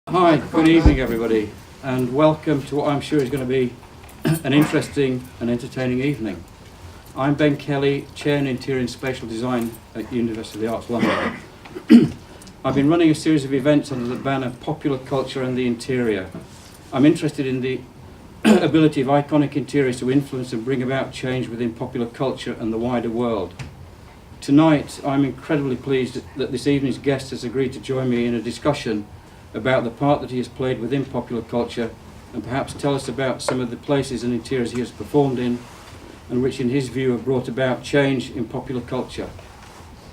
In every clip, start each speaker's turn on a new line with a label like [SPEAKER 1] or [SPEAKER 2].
[SPEAKER 1] Hi, good evening everybody, and welcome to what I'm sure is going to be an interesting and entertaining evening. I'm Ben Kelly, Chair in Interior and Spatial Design at University of the Arts London. I've been running a series of events under the banner Popular Culture and the Interior. I'm interested in the ability of iconic interiors to influence and bring about change within popular culture and the wider world. Tonight, I'm incredibly pleased that this evening's guest has agreed to join me in a discussion about the part that he has played within popular culture, and perhaps tell us about some of the places and interiors he has performed in and which in his view have brought about change in popular culture.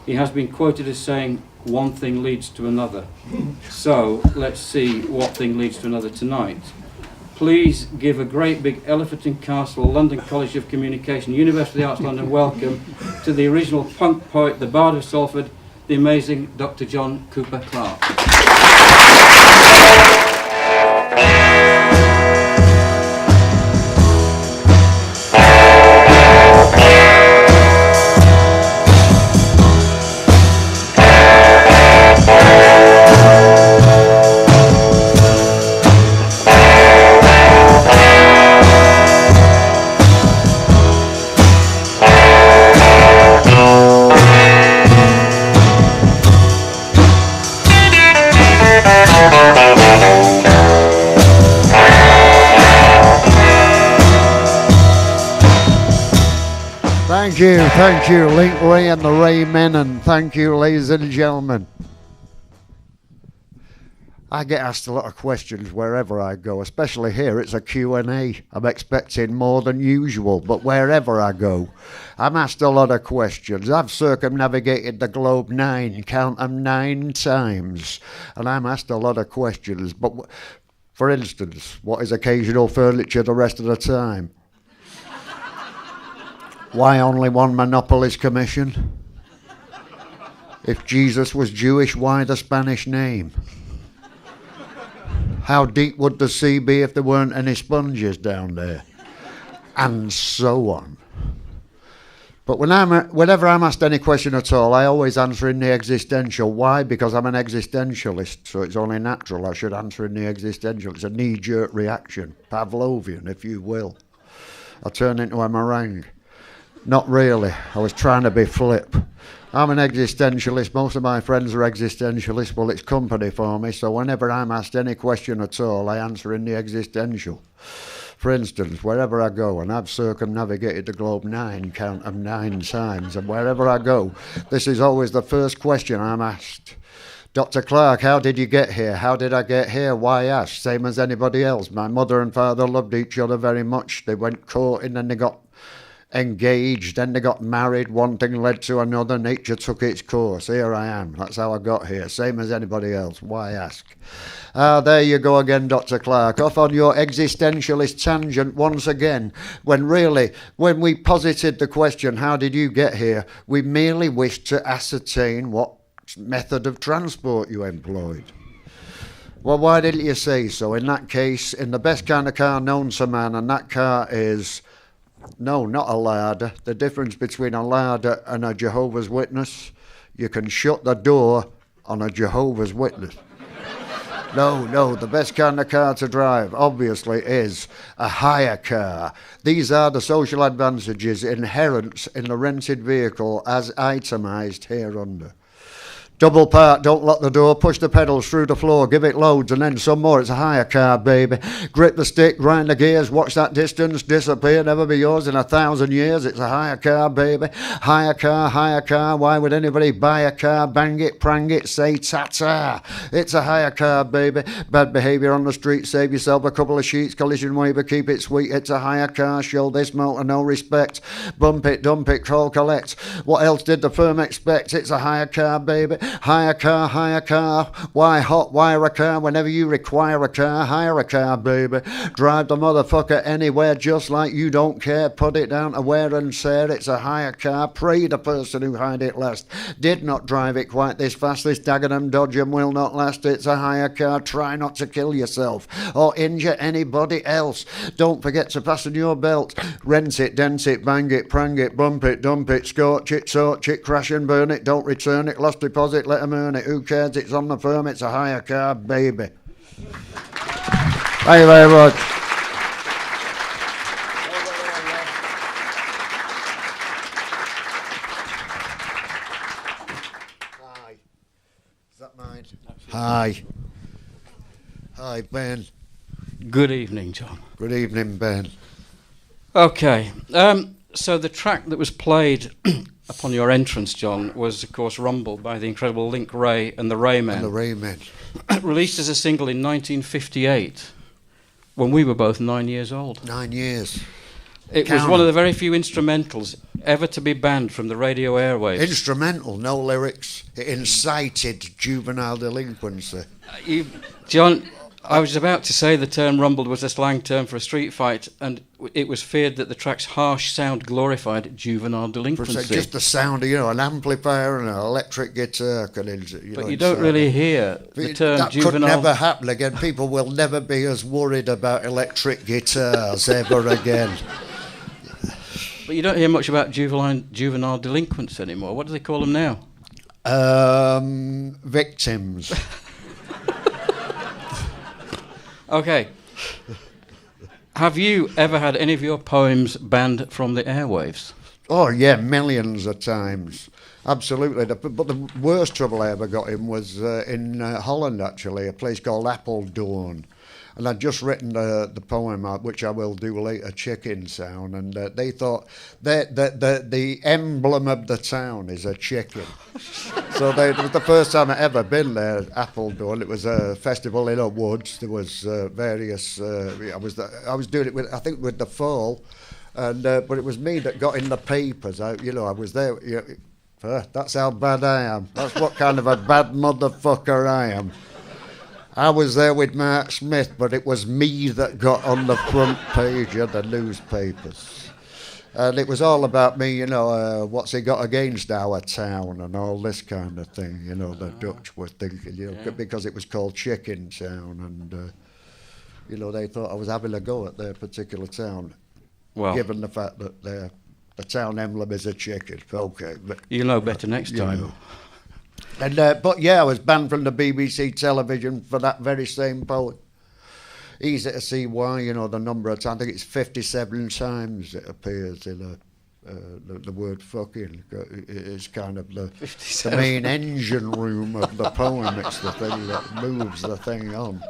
[SPEAKER 1] He has been quoted as saying, "One thing leads to another." So let's see what thing leads to another tonight. Please give a great big elephant and castle, London College of Communication, University of the Arts London welcome to the original punk poet, the Bard of Salford, the amazing Dr John Cooper Clarke.
[SPEAKER 2] Thank you, Link Ray and the Ray Men, and thank you, ladies and gentlemen. I get asked a lot of questions wherever I go, especially here. It's a Q&A. I'm expecting more than usual, but wherever I go, I'm asked a lot of questions. I've circumnavigated the globe count them 9 times, and I'm asked a lot of questions. But for instance, what is occasional furniture the rest of the time? Why only one monopolist commission? If Jesus was Jewish, why the Spanish name? How deep would the sea be if there weren't any sponges down there? And so on. But whenever I'm asked any question at all, I always answer in the existential. Why? Because I'm an existentialist, so it's only natural I should answer in the existential. It's a knee-jerk reaction, Pavlovian, if you will. I turn into a meringue. Not really. I was trying to be flip. I'm an existentialist. Most of my friends are existentialists. Well, it's company for me, so whenever I'm asked any question at all, I answer in the existential. For instance, wherever I go, and I've circumnavigated the globe 9 times, and wherever I go, this is always the first question I'm asked. Dr. Clarke, how did you get here? How did I get here? Why ask? Same as anybody else. My mother and father loved each other very much. They went courting and they got engaged, then they got married, one thing led to another, nature took its course. Here I am, that's how I got here, same as anybody else. Why ask? There you go again, Dr. Clarke, off on your existentialist tangent once again, when we posited the question, how did you get here, we merely wished to ascertain what method of transport you employed. Well, why didn't you say so? In that case, in the best kind of car known to man, and that car is... No, not a larder. The difference between a larder and a Jehovah's Witness, you can shut the door on a Jehovah's Witness. No, the best kind of car to drive, obviously, is a hire car. These are the social advantages inherent in the rented vehicle as itemised hereunder. Double park, don't lock the door, push the pedals through the floor, give it loads and then some more. It's a hire car, baby. Grip the stick, grind the gears, watch that distance disappear, never be yours in 1,000 years. It's a hire car, baby. Hire car. Why would anybody buy a car? Bang it, prang it, say ta-ta. It's a hire car, baby. Bad behaviour on the street, save yourself a couple of sheets. Collision waiver, keep it sweet. It's a hire car, show this motor no respect. Bump it, dump it, call, collect. What else did the firm expect? It's a hire car, baby. Hire car. Why hot wire a car? Whenever you require a car, hire a car, baby. Drive the motherfucker anywhere just like you don't care. Put it down to wear and tear. It's a hire car. Pray the person who hired it last did not drive it quite this fast. This Dagenham Dodgem will not last. It's a hire car. Try not to kill yourself or injure anybody else. Don't forget to fasten your belt. Rent it, dent it, bang it, prang it, bump it, dump it, scorch it, torch it, crash and burn it. Don't return it. Lost deposit, let them earn it. Who cares? It's on the firm. It's a hire car, baby. Thank you very much. Hi. Is that mine? Hi. Hi, Ben.
[SPEAKER 1] Good evening, John.
[SPEAKER 2] Good evening, Ben.
[SPEAKER 1] Okay, so the track that was played upon your entrance, John, was of course Rumble by the incredible Link Wray and the Raymen.
[SPEAKER 2] And the Raymen.
[SPEAKER 1] Released as a single in 1958, when we were both 9 years old.
[SPEAKER 2] 9 years.
[SPEAKER 1] It was one of the very few instrumentals ever to be banned from the radio airwaves.
[SPEAKER 2] Instrumental, no lyrics. It incited juvenile delinquency.
[SPEAKER 1] John, I was about to say the term rumbled was a slang term for a street fight, and it was feared that the track's harsh sound glorified juvenile delinquency.
[SPEAKER 2] Just the sound of, an amplifier and an electric guitar.
[SPEAKER 1] But you don't really hear the term
[SPEAKER 2] that
[SPEAKER 1] juvenile...
[SPEAKER 2] That could never happen again. People will never be as worried about electric guitars ever again.
[SPEAKER 1] But you don't hear much about juvenile delinquents anymore. What do they call them now?
[SPEAKER 2] Victims.
[SPEAKER 1] Okay. Have you ever had any of your poems banned from the airwaves?
[SPEAKER 2] Oh, yeah, millions of times. Absolutely. But the worst trouble I ever got in was in Holland, actually, a place called Apeldoorn. And I'd just written the poem, which I will do later, Chicken Sound, and they thought the emblem of the town is a chicken. So it was the first time I'd ever been there, Apeldoorn. It was a festival in a woods. There was various... I was doing it with, I think, with the Fall, and but it was me that got in the papers. I was there. That's how bad I am. That's what kind of a bad motherfucker I am. I was there with Mark Smith, but it was me that got on the front page of the newspapers. And it was all about me, what's he got against our town and all this kind of thing. The Dutch were thinking, because it was called Chicken Town, and, they thought I was having a go at their particular town, given the fact that the town emblem is a chicken. Okay. But,
[SPEAKER 1] you'll know better next time.
[SPEAKER 2] And but yeah, I was banned from the BBC television for that very same poem. Easy to see why, the number of times. I think it's 57 times it appears in the word fucking. It's kind of the main engine room of the poem. It's the thing that moves the thing on.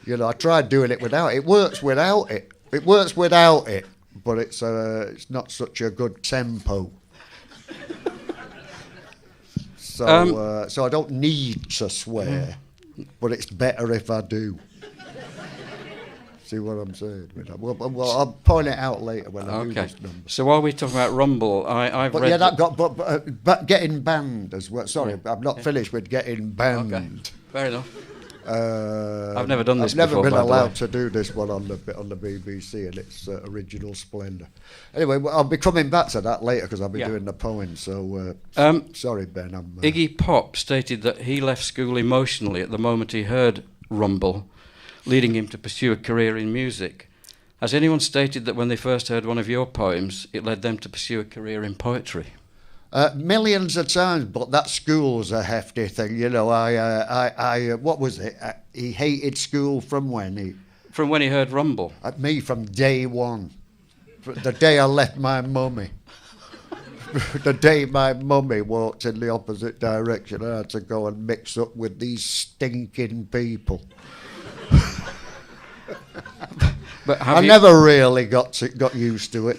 [SPEAKER 2] I tried doing it without it. It works without it. It works without it, but it's not such a good tempo. So I don't need to swear, but it's better if I do. See what I'm saying? Well, I'll point it out later when I do this number.
[SPEAKER 1] So while we're talking about Rumble, I've read...
[SPEAKER 2] Yeah, that got... But getting banned as well. Sorry, I'm not finished with getting banned.
[SPEAKER 1] Okay, fair enough. I've never done this
[SPEAKER 2] before. I've never been allowed to do this one on the BBC in its original splendour. Anyway, I'll be coming back to that later because I'll be doing the poem. So sorry, Ben.
[SPEAKER 1] Iggy Pop stated that he left school emotionally at the moment he heard Rumble, leading him to pursue a career in music. Has anyone stated that when they first heard one of your poems, it led them to pursue a career in poetry?
[SPEAKER 2] Millions of times, but that school's a hefty thing. What was it? He hated school from when?
[SPEAKER 1] From when he heard Rumble.
[SPEAKER 2] Me from day one. The day I left my mummy. The day my mummy walked in the opposite direction, I had to go and mix up with these stinking people.
[SPEAKER 1] But
[SPEAKER 2] I never really got used to it,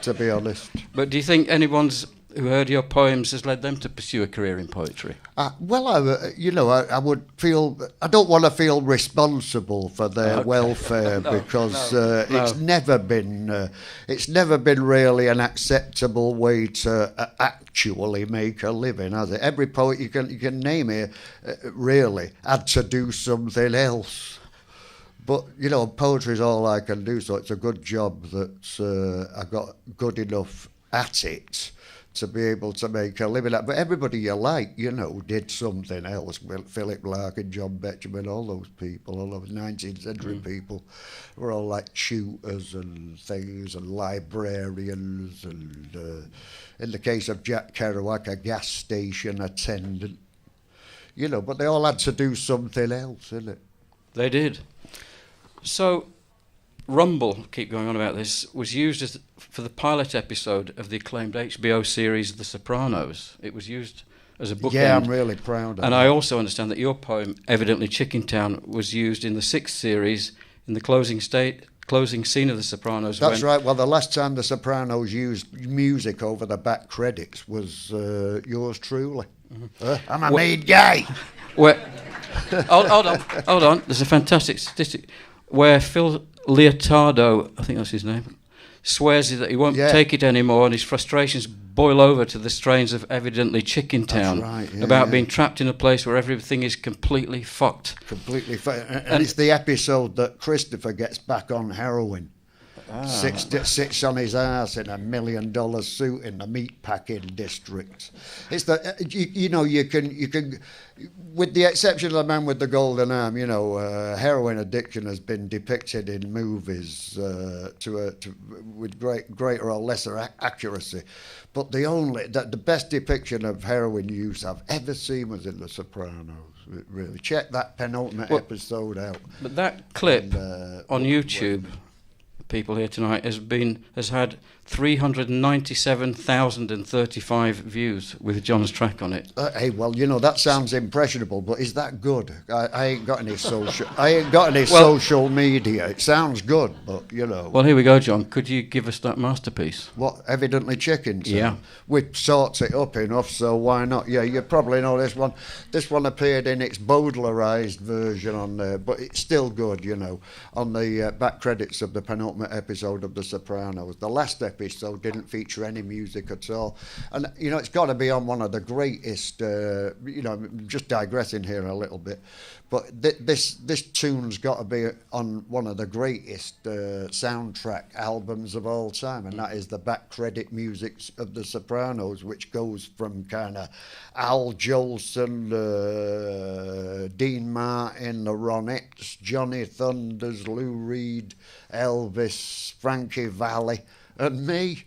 [SPEAKER 2] to be honest.
[SPEAKER 1] But do you think anyone's who heard your poems has led them to pursue a career in poetry?
[SPEAKER 2] I would feel... I don't want to feel responsible for their welfare because it's never been really an acceptable way to actually make a living, has it? Every poet you can name here really had to do something else. But, poetry is all I can do, so it's a good job that I got good enough at it to be able to make a living at. But everybody you like, did something else. Philip Larkin, John Betjeman, all those people, all those 19th century people were all like tutors and things and librarians and, in the case of Jack Kerouac, a gas station attendant. But they all had to do something else, innit?
[SPEAKER 1] They did. So, Rumble, keep going on about this, was used for the pilot episode of the acclaimed HBO series The Sopranos. It was used as a bookend.
[SPEAKER 2] Yeah, I'm really proud of
[SPEAKER 1] And
[SPEAKER 2] it.
[SPEAKER 1] I also understand that your poem, Evidently Chicken Town, was used in the 6th series in the closing scene of The Sopranos.
[SPEAKER 2] That's right. Well, the last time The Sopranos used music over the back credits was yours truly. I'm a made guy.
[SPEAKER 1] Where, hold on. There's a fantastic statistic where Phil Leotardo, I think that's his name, swears that he won't take it anymore, and his frustrations boil over to the strains of Evidently Chicken Town.
[SPEAKER 2] That's right,
[SPEAKER 1] about being trapped in a place where everything is completely fucked.
[SPEAKER 2] And it's the episode that Christopher gets back on heroin. Sits on his ass in $1 million suit in the meatpacking district. It's the you can, with the exception of The Man with the Golden Arm, heroin addiction has been depicted in movies with greater or lesser accuracy. But the best depiction of heroin use I've ever seen was in The Sopranos. Really, check that penultimate episode out.
[SPEAKER 1] But that clip on YouTube, people here tonight, has had 397,035 views with John's track on it.
[SPEAKER 2] Hey, well, that sounds impressionable, but is that good? I ain't got any social. I ain't got any social media. It sounds good, but
[SPEAKER 1] Well, here we go, John. Could you give us that masterpiece?
[SPEAKER 2] What? Evidently Chicken.
[SPEAKER 1] Yeah.
[SPEAKER 2] Which sorts it up enough, so why not? Yeah, you probably know this one. This one appeared in its Baudelarized version on there, but it's still good. On the back credits of the penultimate episode of The Sopranos. The last episode didn't feature any music at all, and it's got to be on one of the greatest. Just digressing here a little bit, but this tune's got to be on one of the greatest soundtrack albums of all time, and that is the back credit music of The Sopranos, which goes from kind of Al Jolson, Dean Martin, the Ronettes, Johnny Thunders, Lou Reed, Elvis, Frankie Valli, and me.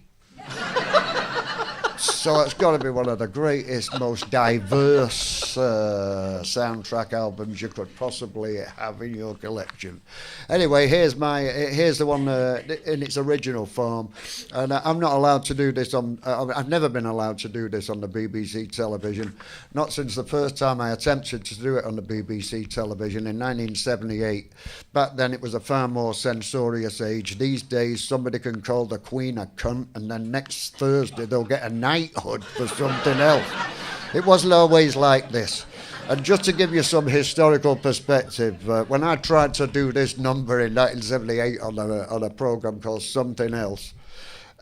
[SPEAKER 2] So it's got to be one of the greatest, most diverse soundtrack albums you could possibly have in your collection. Anyway, here's the one in its original form, and I'm not allowed to do this on. I've never been allowed to do this on the BBC television, not since the first time I attempted to do it on the BBC television in 1978. Back then, it was a far more censorious age. These days, somebody can call the Queen a cunt, and then next Thursday they'll get a knighthood for something else. It wasn't always like this. And just to give you some historical perspective, when I tried to do this number in 1978 on a program called Something Else,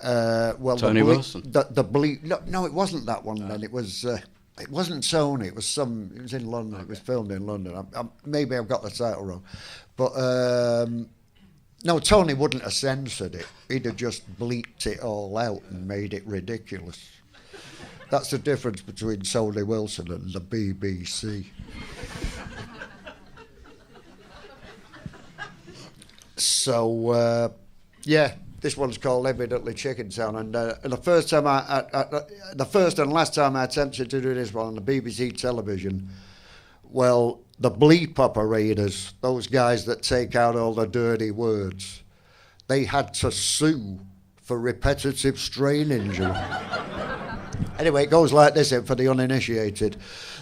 [SPEAKER 1] Tony Wilson.
[SPEAKER 2] No, it wasn't that one. Then it wasn't Tony. It was in London. Okay. It was filmed in London. Maybe I've got the title wrong, but no, Tony wouldn't have censored it. He'd have just bleeped it all out and made it ridiculous. That's the difference between Tony Wilson and the BBC. So, this one's called Evidently Chicken Town, and the first and last time I attempted to do this one on the BBC television, well, the bleep operators, those guys that take out all the dirty words, they had to sue for repetitive strain injury. Anyway, it goes like this for the uninitiated.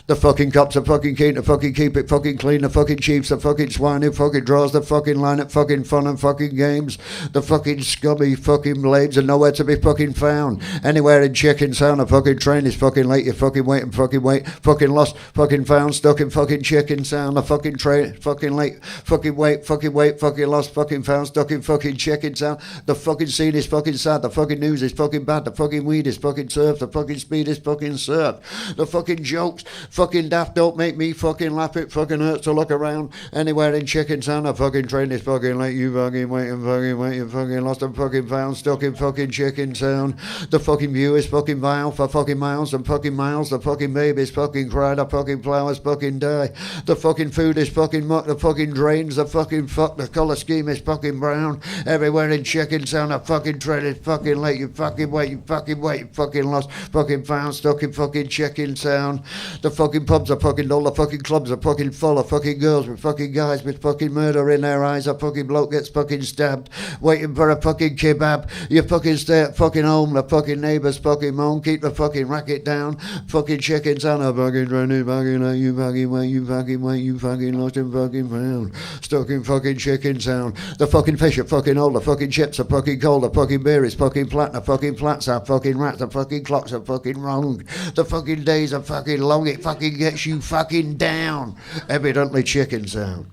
[SPEAKER 2] The fucking cops are fucking keen to fucking keep it fucking clean. The fucking chiefs are fucking swine who fucking draws the fucking line at fucking fun and fucking games. The fucking scummy fucking blades are nowhere to be fucking found. Anywhere in Chicken Town, a fucking train is fucking late. You fucking wait and fucking wait. Fucking lost, fucking found, stuck in fucking Chicken Town. The fucking train, fucking late. Fucking wait, fucking lost, fucking found, stuck in fucking Chicken Town. The fucking scene is fucking sad. The fucking news is fucking bad. The fucking weed is fucking surf. The fucking speed is fucking surf. The fucking jokes fucking daft don't make me fucking laugh. It fucking hurts to look around. Anywhere in Chicken Town, a fucking train is fucking late. You fucking wait and fucking wait. You fucking lost and fucking found, stuck in fucking Chicken Town. The fucking view is fucking vile for fucking miles and fucking miles. The fucking babies fucking cry. The fucking flowers fucking die. The fucking food is fucking muck. The fucking drains are fucking fuck. The colour scheme is fucking brown. Everywhere in Chicken Town, a fucking train is fucking late. You fucking wait. You fucking wait. You fucking lost. Fucking fucking found, stuck in fucking chicken town. The fucking pubs are fucking dull, the fucking clubs are fucking full of fucking girls with fucking guys with fucking murder in their eyes. A fucking bloke gets fucking stabbed, waiting for a fucking kebab. You fucking stay at fucking home, the fucking neighbours fucking moan, keep the fucking racket down. Fucking chicken town, a fucking running, fucking like you fucking wait, you fucking wait, you fucking lost in fucking pound. Stuck in fucking chicken town. The fucking fish are fucking old, the fucking chips are fucking cold, the fucking beer is fucking flat, the fucking flats are fucking rats, the fucking clocks are fucking wrong, the fucking days are fucking long, it fucking gets you fucking down. Evidently chicken town.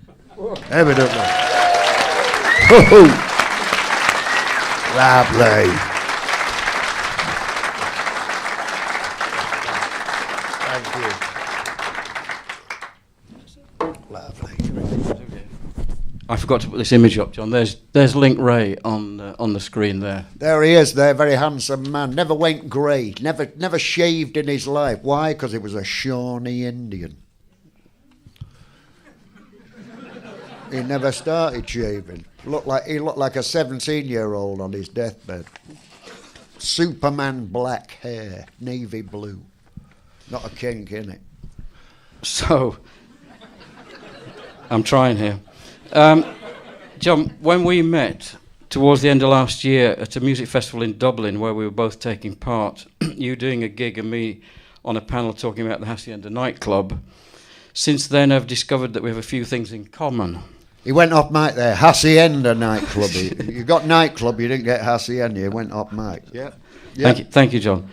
[SPEAKER 2] Evidently. Lovely. Thank you. Lovely.
[SPEAKER 1] I forgot to put this image up, John. There's Link Ray on the screen there.
[SPEAKER 2] There he is, there, very handsome man. Never went grey, never shaved in his life. Why? Because he was a Shawnee Indian. He never started shaving. He looked like a 17-year-old on his deathbed. Superman black hair, navy blue. Not a kink, innit?
[SPEAKER 1] So, I'm trying here. John, when we met towards the end of last year at a music festival in Dublin where we were both taking part, you doing a gig and me on a panel talking about the Hacienda nightclub, since then I've discovered that we have a few things in common.
[SPEAKER 2] He went off mic there, Hacienda nightclub. You got nightclub, you didn't get Hacienda, you went off mic. Yeah.
[SPEAKER 1] Thank you, John.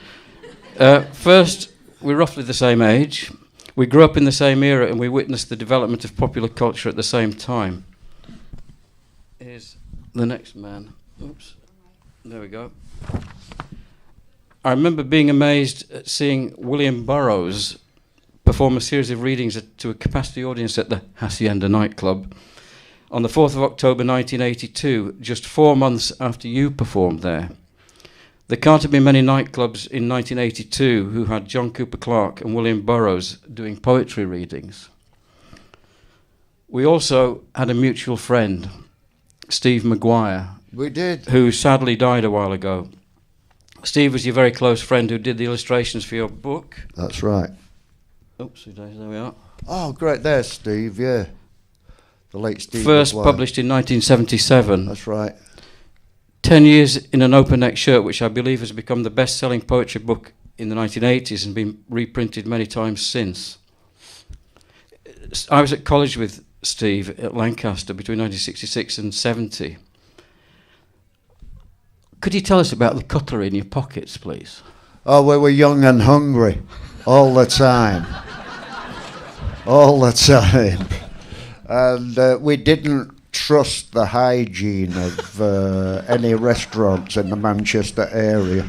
[SPEAKER 1] First, we're roughly the same age. We grew up in the same era and we witnessed the development of popular culture at the same time. Here's the next man. Oops. There we go. I remember being amazed at seeing William Burroughs perform a series of readings to a capacity audience at the Hacienda nightclub on the 4th of October 1982, just 4 months after you performed there. There can't have been many nightclubs in 1982 who had John Cooper Clarke and William Burroughs doing poetry readings. We also had a mutual friend, Steve Maguire.
[SPEAKER 2] We did.
[SPEAKER 1] Who sadly died a while ago. Steve was your very close friend who did the illustrations for your book.
[SPEAKER 2] That's right.
[SPEAKER 1] Oops, there we are.
[SPEAKER 2] Oh, great. There's Steve, yeah. The late Steve
[SPEAKER 1] First
[SPEAKER 2] Maguire.
[SPEAKER 1] Published in 1977.
[SPEAKER 2] That's right.
[SPEAKER 1] 10 years in an open neck shirt, which I believe has become the best-selling poetry book in the 1980s and been reprinted many times since. I was at college with Steve at Lancaster between 1966 and 70. Could you tell us about the cutlery in your pockets, please?
[SPEAKER 2] Oh, we were young and hungry all the time. All the time. And we didn't trust the hygiene of any restaurants in the Manchester area.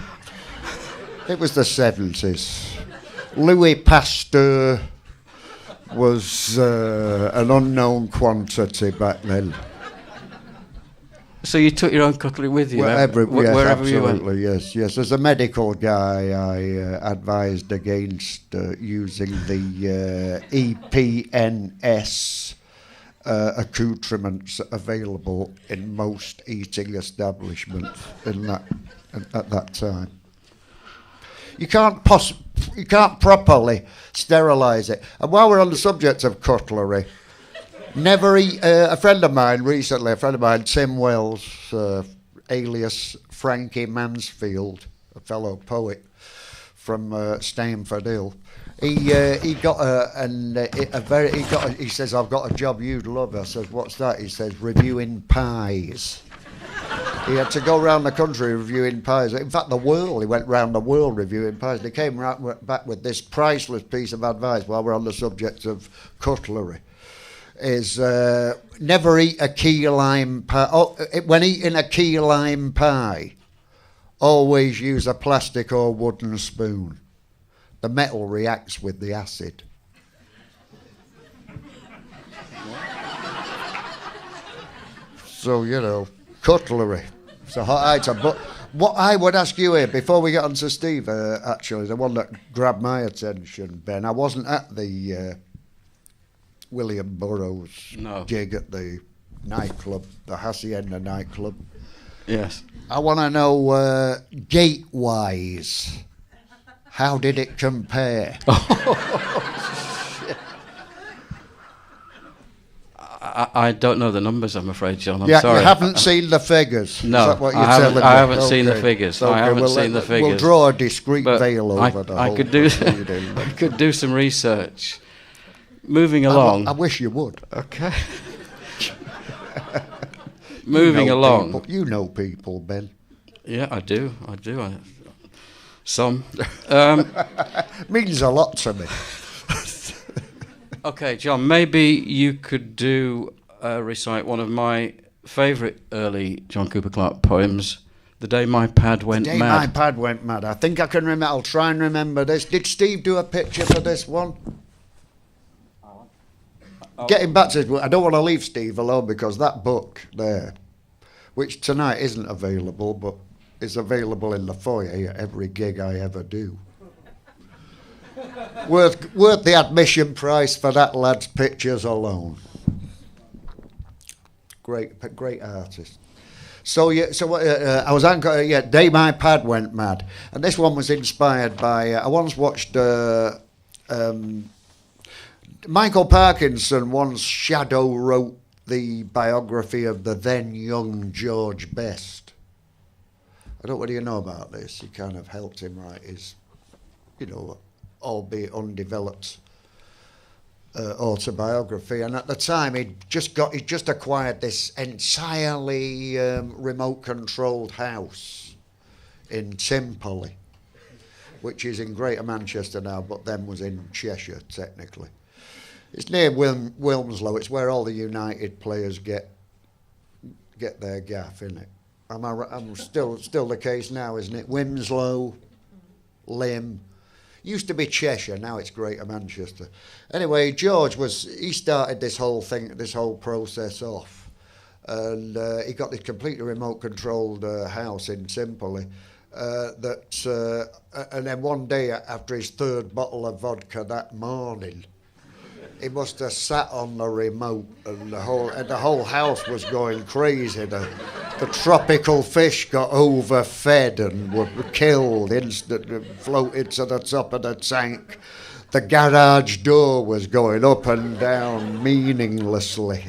[SPEAKER 2] It was the 70s. Louis Pasteur was an unknown quantity back then.
[SPEAKER 1] So you took your own cutlery with you
[SPEAKER 2] Wherever
[SPEAKER 1] you went?
[SPEAKER 2] absolutely, yes. As a medical guy, I advised against using the EPNS accoutrements available in most eating establishments at that time. You can't properly sterilise it. And while we're on the subject of cutlery, never eat. A friend of mine, Tim Wells, alias Frankie Mansfield, a fellow poet from Stainford Hill. He says, I've got a job you'd love. I said, what's that? He says, reviewing pies. He had to go around the country reviewing pies. In fact, the world. He went round the world reviewing pies. He came back with this priceless piece of advice while we're on the subject of cutlery. Is never eat a key lime pie. When eating a key lime pie, always use a plastic or wooden spoon. The metal reacts with the acid. So, cutlery. It's a hot item. But what I would ask you here, before we get on to Steve, actually, the one that grabbed my attention, Ben, I wasn't at the William Burroughs gig at the nightclub, the Hacienda nightclub.
[SPEAKER 1] Yes.
[SPEAKER 2] I want to know, gate-wise, How did it compare?
[SPEAKER 1] I don't know the numbers, I'm afraid, John. I'm
[SPEAKER 2] Yeah,
[SPEAKER 1] sorry.
[SPEAKER 2] you haven't seen the figures.
[SPEAKER 1] No,
[SPEAKER 2] Is that what you're
[SPEAKER 1] I
[SPEAKER 2] telling me?
[SPEAKER 1] haven't seen the figures.
[SPEAKER 2] Okay,
[SPEAKER 1] I haven't seen the figures.
[SPEAKER 2] We'll draw a discreet
[SPEAKER 1] But
[SPEAKER 2] veil over the
[SPEAKER 1] I
[SPEAKER 2] whole
[SPEAKER 1] could do.
[SPEAKER 2] proceeding.
[SPEAKER 1] I could do some research. Moving along.
[SPEAKER 2] I wish you would.
[SPEAKER 1] Okay. Moving along.
[SPEAKER 2] People. You know people, Ben.
[SPEAKER 1] Yeah, I do. Some.
[SPEAKER 2] Means a lot to me.
[SPEAKER 1] Okay, John, maybe you could recite one of my favourite early John Cooper Clarke poems, The Day My Pad Went Mad.
[SPEAKER 2] The Day My Pad Went Mad. I think I can remember. I'll try and remember this. Did Steve do a picture for this one? Getting back to this, I don't want to leave Steve alone because that book there, which tonight isn't available, but is available in the foyer at every gig I ever do. worth the admission price for that lad's pictures alone. Great artist. So I was on. Day My Pad Went Mad, and this one was inspired by. I once watched. Michael Parkinson once shadow wrote the biography of the then young George Best. I don't know whether you know about this. He kind of helped him write his, albeit undeveloped autobiography. And at the time, he'd just acquired this entirely remote-controlled house in Timperley, which is in Greater Manchester now, but then was in Cheshire technically. It's near Wilmslow. It's where all the United players get their gaff, isn't it? I'm still the case now, isn't it? Wilmslow, Lymm. Used to be Cheshire, now it's Greater Manchester. Anyway, George started this whole process off, and he got this completely remote-controlled house in Timperley. And then one day after his third bottle of vodka that morning, he must have sat on the remote, and the whole house was going crazy. The tropical fish got overfed and were killed instantly, floated to the top of the tank. The garage door was going up and down meaninglessly,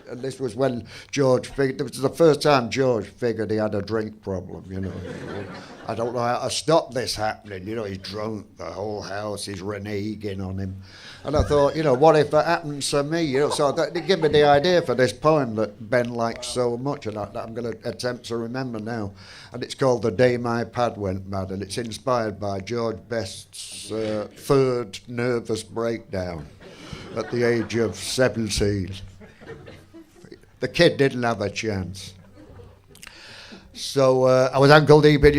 [SPEAKER 2] and this was when George figured. It was the first time George figured he had a drink problem. I don't know how to stop this happening. He's drunk, the whole house is reneging on him. And I thought, what if that happens to me? So that gave me the idea for this poem that Ben likes so much, and that I'm going to attempt to remember now. And it's called The Day My Pad Went Mad, and it's inspired by George Best's third nervous breakdown at the age of 17. The kid didn't have a chance. So I was ankle deep in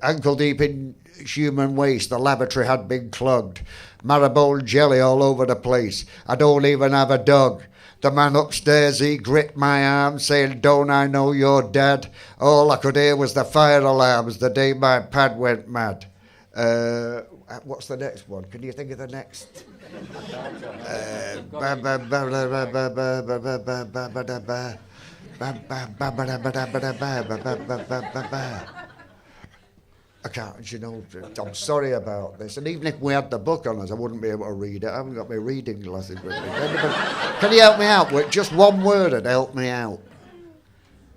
[SPEAKER 2] ankle deep in human waste. The lavatory had been clogged. Maribone jelly all over the place. I don't even have a dog. The man upstairs, he gripped my arm, saying, "Don't I know your dad?" All I could hear was the fire alarms. The day my pad went mad. What's the next one? Can you think of the next? I can't, I'm sorry about this. And even if we had the book on us, I wouldn't be able to read it. I haven't got my reading glasses with me. Can you help me out with just one word would help me out?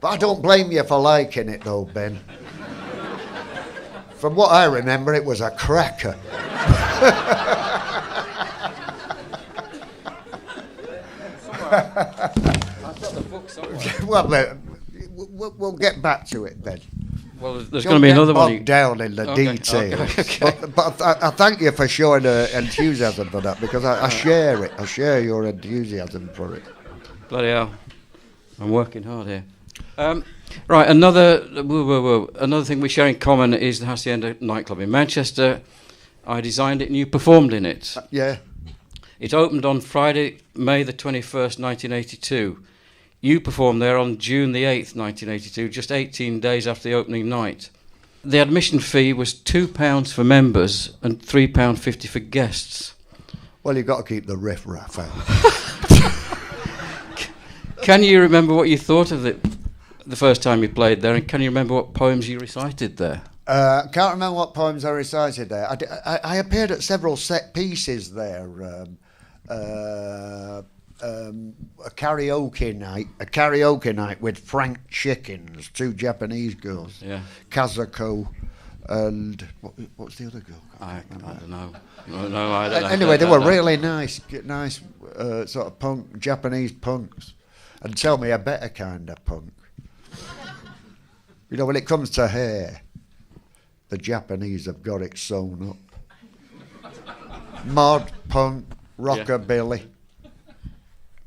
[SPEAKER 2] But I don't blame you for liking it though, Ben. From what I remember, it was a cracker.
[SPEAKER 1] I've got the book somewhere.
[SPEAKER 2] Well, we'll get back to it then.
[SPEAKER 1] Well, there's going to be another one.
[SPEAKER 2] Down in the details. Okay. But I thank you for showing enthusiasm for that, because I share it. I share your enthusiasm for it.
[SPEAKER 1] Bloody hell. I'm working hard here. Right, another thing we share in common is the Hacienda nightclub in Manchester. I designed it and you performed in it.
[SPEAKER 2] Yeah.
[SPEAKER 1] It opened on Friday, May the 21st, 1982. You performed there on June the 8th, 1982, just 18 days after the opening night. The admission fee was £2 for members and £3.50 for guests.
[SPEAKER 2] Well, you've got to keep the riff-raff out.
[SPEAKER 1] Can you remember what you thought of it the first time you played there, and can you remember what poems you recited there?
[SPEAKER 2] Can't remember what poems I recited there. I appeared at several set pieces there. A karaoke night with Frank Chickens, 2 Japanese girls, Kazuko, and what's the other girl?
[SPEAKER 1] I don't know. No, I don't know.
[SPEAKER 2] Anyway, they were really nice, sort of punk, Japanese punks, and tell me a better kind of punk. You know, when it comes to hair, the Japanese have got it sewn up. Mod, punk, rockabilly.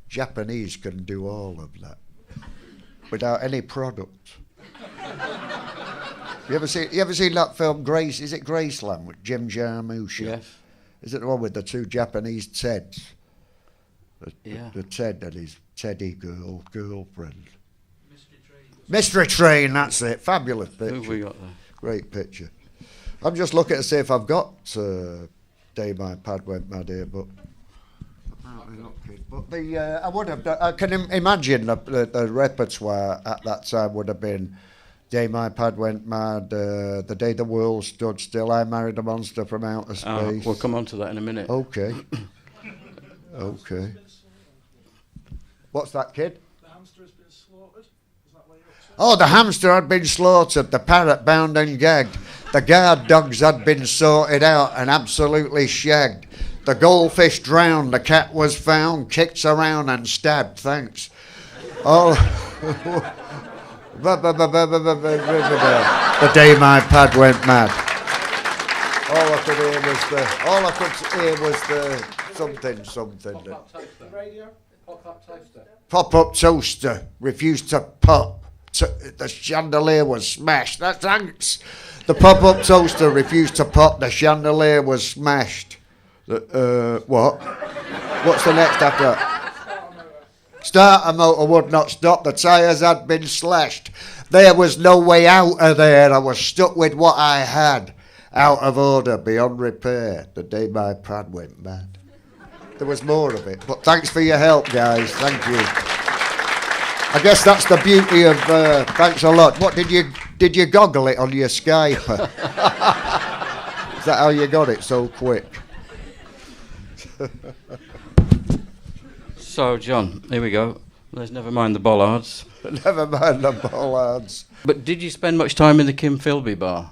[SPEAKER 2] Japanese can do all of that without any product. You ever seen that film Grace? Is it Graceland with Jim Jarmusch?
[SPEAKER 1] Yes.
[SPEAKER 2] Is it the one with the 2 Japanese Teds? The Ted and his Teddy girlfriend. Mystery Train, that's it. Fabulous picture.
[SPEAKER 1] Who have we got there?
[SPEAKER 2] Great picture. I'm just looking to see if I've got Day My Pad Went Mad here, but I would have done, I can imagine the repertoire at that time would have been Day My Pad Went Mad, The Day the World Stood Still, I Married a Monster from Outer Space.
[SPEAKER 1] We'll come on to that in a minute.
[SPEAKER 2] Okay. Okay. What's that, kid?
[SPEAKER 3] The hamster has been slaughtered. Is that what you're up to?
[SPEAKER 2] Oh, the hamster had been slaughtered, the parrot bound and gagged, the guard dogs had been sorted out and absolutely shagged, the goldfish drowned, the cat was found, kicked around and stabbed, thanks. Oh, the day my pad went mad. All I could hear was the something.
[SPEAKER 3] The radio? Pop-up toaster.
[SPEAKER 2] Pop-up toaster refused to pop. The chandelier was smashed. Thanks. The pop-up toaster refused to pop. The chandelier was smashed. What? What's the next after that? Starter motor would not stop. The tyres had been slashed. There was no way out of there. I was stuck with what I had. Out of order, beyond repair. The day my pad went mad. There was more of it, but thanks for your help, guys. Thank you. I guess that's the beauty of. Thanks a lot. What did you goggle it on your Skype? Is that how you got it so quick?
[SPEAKER 1] So, John, here we go. Let's never mind the bollards.
[SPEAKER 2] Never mind the bollards.
[SPEAKER 1] But did you spend much time in the Kim Philby bar?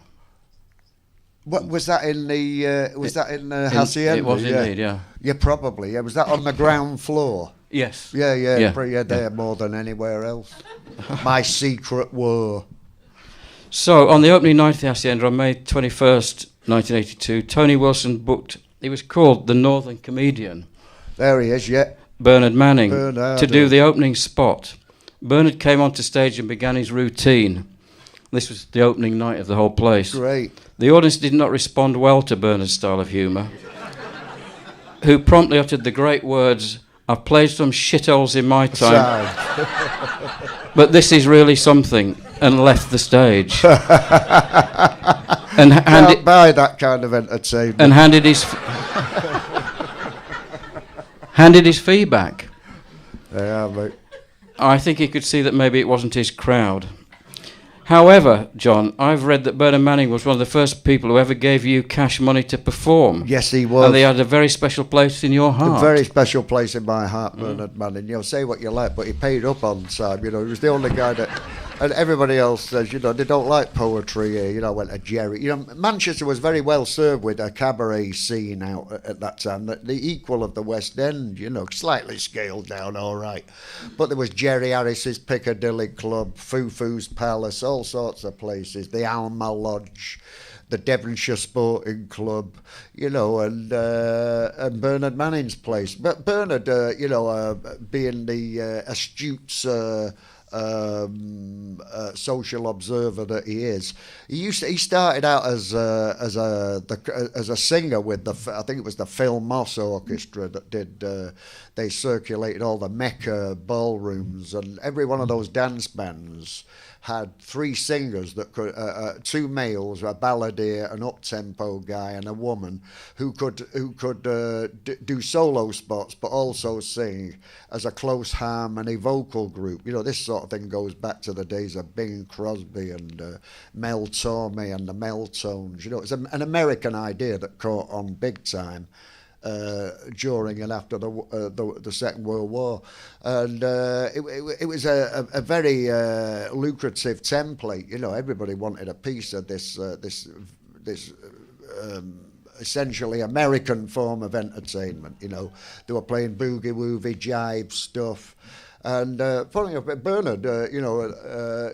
[SPEAKER 2] What was that in the? Was that in the Hacienda?
[SPEAKER 1] It was indeed, yeah.
[SPEAKER 2] Yeah, probably. Yeah, was that on the ground floor?
[SPEAKER 1] Yes.
[SPEAKER 2] Yeah. There more than anywhere else. My secret war.
[SPEAKER 1] So, on the opening night of the Hacienda on May 21st, 1982, Tony Wilson booked. He was called the Northern Comedian.
[SPEAKER 2] There he is. Yeah.
[SPEAKER 1] Bernard Manning to do the opening spot. Bernard came onto stage and began his routine. This was the opening night of the whole place.
[SPEAKER 2] Great.
[SPEAKER 1] The audience did not respond well to Bernard's style of humour, who promptly uttered the great words, "I've played some shitholes in my time, but this is really something," and left the stage. And
[SPEAKER 2] Can't buy that kind of entertainment.
[SPEAKER 1] And handed his fee back.
[SPEAKER 2] Yeah, mate.
[SPEAKER 1] I think he could see that maybe it wasn't his crowd. However, John, I've read that Bernard Manning was one of the first people who ever gave you cash money to perform.
[SPEAKER 2] Yes, he was.
[SPEAKER 1] And they had a very special place in your heart.
[SPEAKER 2] A very special place in my heart, Bernard Manning. You'll say what you like, but he paid up on time. You know, he was the only guy that... And everybody else says, you know, they don't like poetry here. You know, went to Jerry. You know, Manchester was very well served with a cabaret scene out at that time. The equal of the West End, you know, slightly scaled down, all right. But there was Jerry Harris's Piccadilly Club, Fufu's Palace, all sorts of places. The Alma Lodge, the Devonshire Sporting Club, you know, and Bernard Manning's place. But Bernard, being the astute... social observer that he is. He started out as a singer with I think it was the Phil Moss Orchestra that did. They circulated all the Mecca ballrooms, and every one of those dance bands had three singers that could, two males, a balladeer, an up-tempo guy, and a woman who could do solo spots, but also sing as a close harmony vocal group. You know, this sort sort of thing goes back to the days of Bing Crosby and Mel Torme and the Meltones. You know, it's an American idea that caught on big time during and after the Second World War, and it was a very lucrative template. You know, everybody wanted a piece of this essentially American form of entertainment. You know, they were playing boogie woogie jive stuff. And funny enough, Bernard,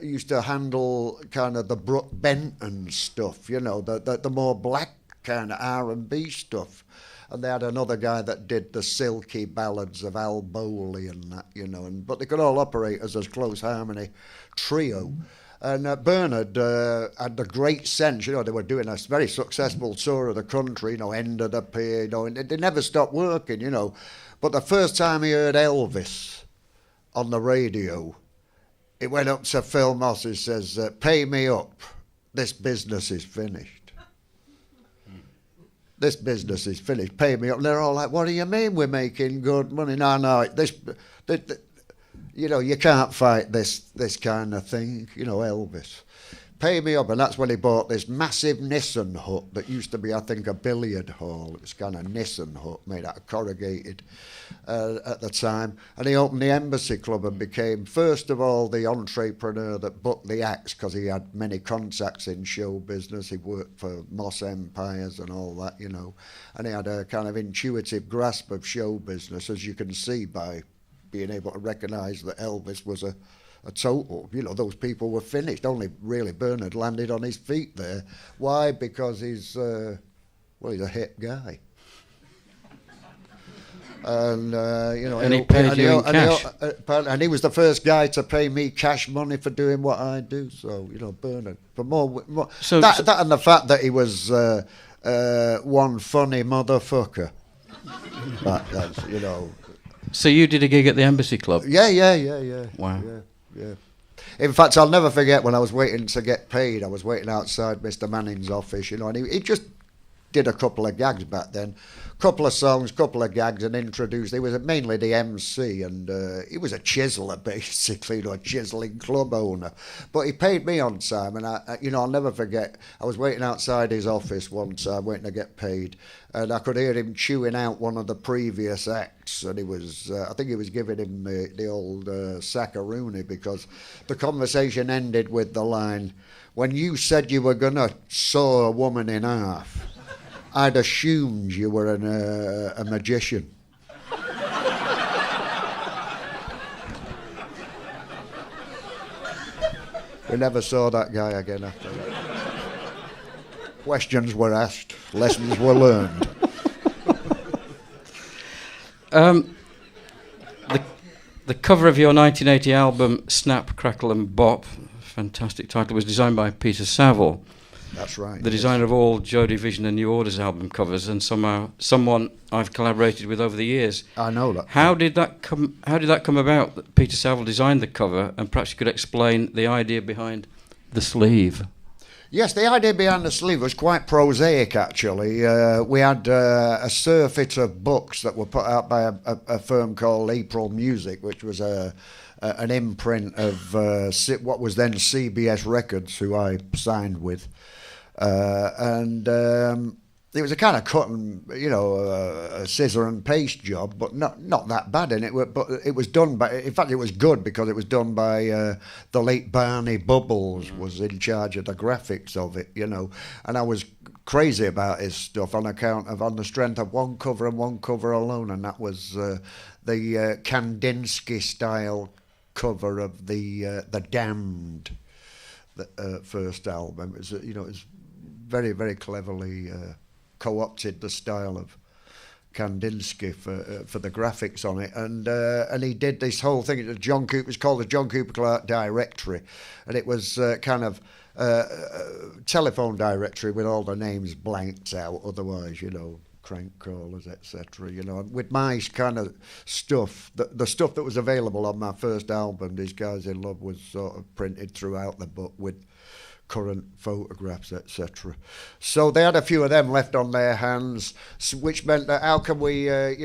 [SPEAKER 2] used to handle kind of the Brooke Benton stuff, you know, the more black kind of R&B stuff. And they had another guy that did the silky ballads of Al Bowley and that, you know. But they could all operate as a close harmony trio. And Bernard had the great sense, you know, they were doing a very successful tour of the country, you know, End of the Pier, you know, and they never stopped working, you know. But the first time he heard Elvis on the radio, it went up to Phil Moss, he says, "Pay me up, this business is finished. This business is finished, pay me up." And they're all like, "What do you mean we're making good money?" No, you know, you can't fight this kind of thing, you know, Elvis. Pay me up. And that's when he bought this massive Nissan hut that used to be, I think, a billiard hall. It was kind of Nissan hut made out of corrugated at the time. And he opened the Embassy Club and became, first of all, the entrepreneur that booked the acts, because he had many contacts in show business. He worked for Moss Empires and all that, you know. And he had a kind of intuitive grasp of show business, as you can see by being able to recognise that Elvis was a total, you know, those people were finished. Only really Bernard landed on his feet there. Why? Because he's a hip guy. And, you know,
[SPEAKER 1] and he paid you in cash.
[SPEAKER 2] And he was the first guy to pay me cash money for doing what I do. So, you know, Bernard, for more that and the fact that he was one funny motherfucker. That's, you know.
[SPEAKER 1] So you did a gig at the Embassy Club?
[SPEAKER 2] Yeah.
[SPEAKER 1] Wow.
[SPEAKER 2] Yeah. In fact, I'll never forget when I was waiting to get paid. I was waiting outside Mr. Manning's office, you know, and he just did a couple of gags back then. Couple of songs, couple of gags, and introduced. He was mainly the MC, and he was a chiseler, basically, you know, a chiseling club owner. But he paid me on time, and I'll never forget. I was waiting outside his office one time, waiting to get paid, and I could hear him chewing out one of the previous acts, and he was, I think he was giving him the old sackaroonie, because the conversation ended with the line, "When you said you were gonna saw a woman in half, I'd assumed you were a magician." We never saw that guy again after that. Questions were asked, lessons were learned.
[SPEAKER 1] The cover of your 1980 album, Snap, Crackle and Bop, fantastic title, was designed by Peter Saville.
[SPEAKER 2] That's right.
[SPEAKER 1] The designer of all Joy Division and New Order's album covers, and someone I've collaborated with over the years.
[SPEAKER 2] I know that.
[SPEAKER 1] How did that come about that Peter Saville designed the cover, and perhaps you could explain the idea behind the sleeve?
[SPEAKER 2] Yes, the idea behind the sleeve was quite prosaic, actually. We had a surfeit of books that were put out by a firm called April Music, which was an imprint of what was then CBS Records, who I signed with. And it was a kind of cut and, you know, a scissor and paste job, but not that bad in it. But it was done by, in fact, it was good because it was done by the late Barney Bubbles was in charge of the graphics of it, you know. And I was crazy about his stuff on the strength of one cover and one cover alone, and that was the Kandinsky style cover of the Damned, the first album. It was, you know, it was very, very cleverly co-opted the style of Kandinsky for the graphics on it, and he did this whole thing. It was called the John Cooper Clarke Directory, and it was kind of telephone directory with all the names blanked out. Otherwise, you know, crank callers, etc. You know, and with my kind of stuff, the stuff that was available on my first album, These Guys in Love, was sort of printed throughout the book with current photographs, etc. So they had a few of them left on their hands, which meant that how can we, a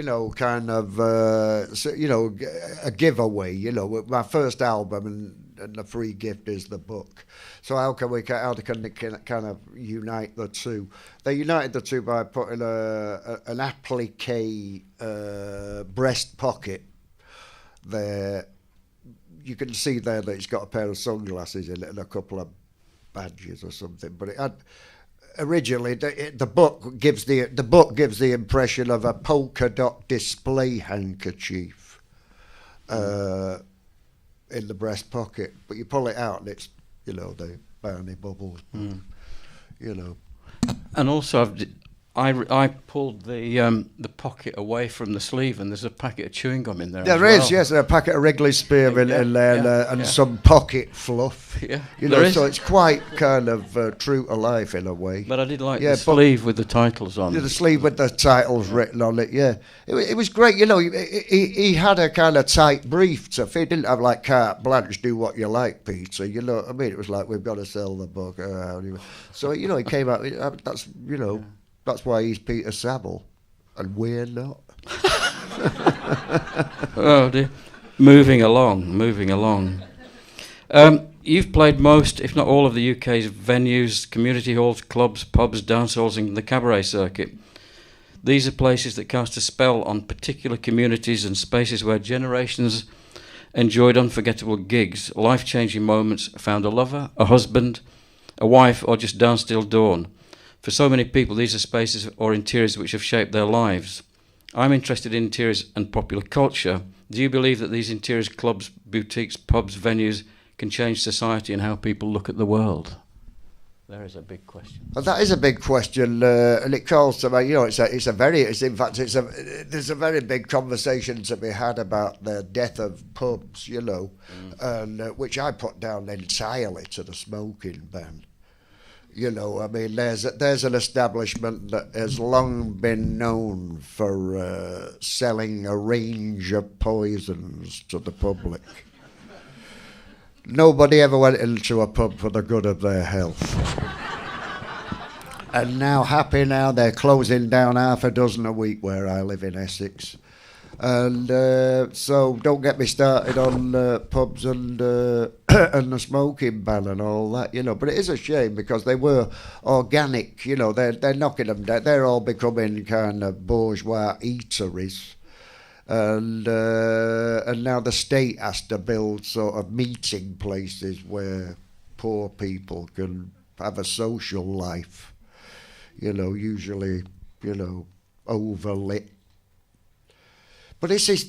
[SPEAKER 2] giveaway, my first album and the free gift is the book. So how can kind of unite the two? They united the two by putting an applique breast pocket there. You can see there that it's got a pair of sunglasses in it and a couple of badges or something. But it had originally the book gives the impression of a polka dot display handkerchief in the breast pocket. But you pull it out and it's the Barney bubbles.
[SPEAKER 1] And also I pulled the pocket away from the sleeve, and there's a packet of chewing gum in there.
[SPEAKER 2] There is, yes, a packet of Wrigley spearmint in there, and some pocket fluff.
[SPEAKER 1] Yeah,
[SPEAKER 2] so it's quite kind of true to life in a way.
[SPEAKER 1] But I did like the sleeve with the titles on.
[SPEAKER 2] The sleeve with the titles written on it. Yeah, it was great. He had a kind of tight brief, so if he didn't have like carte blanche, do what you like, Peter. You know what I mean? It was like, we've got to sell the book. So he came out. That's That's why he's Peter Saville, and we're not.
[SPEAKER 1] Oh dear. Moving along. You've played most, if not all, of the UK's venues, community halls, clubs, pubs, dance halls, and the cabaret circuit. These are places that cast a spell on particular communities and spaces where generations enjoyed unforgettable gigs, life-changing moments, found a lover, a husband, a wife, or just danced till dawn. For so many people, these are spaces or interiors which have shaped their lives. I'm interested in interiors and popular culture. Do you believe that these interiors, clubs, boutiques, pubs, venues can change society and how people look at the world? There is a big question.
[SPEAKER 2] Well, that is a big question, and it calls to me. There's a very big conversation to be had about the death of pubs, and which I put down entirely to the smoking ban. There's an establishment that has long been known for selling a range of poisons to the public. Nobody ever went into a pub for the good of their health. And now, they're closing down half a dozen a week where I live in Essex. And so don't get me started on pubs and and the smoking ban and all that, But it is a shame because they were organic, They're knocking them down. They're all becoming kind of bourgeois eateries, and now the state has to build sort of meeting places where poor people can have a social life, usually overlit. But this is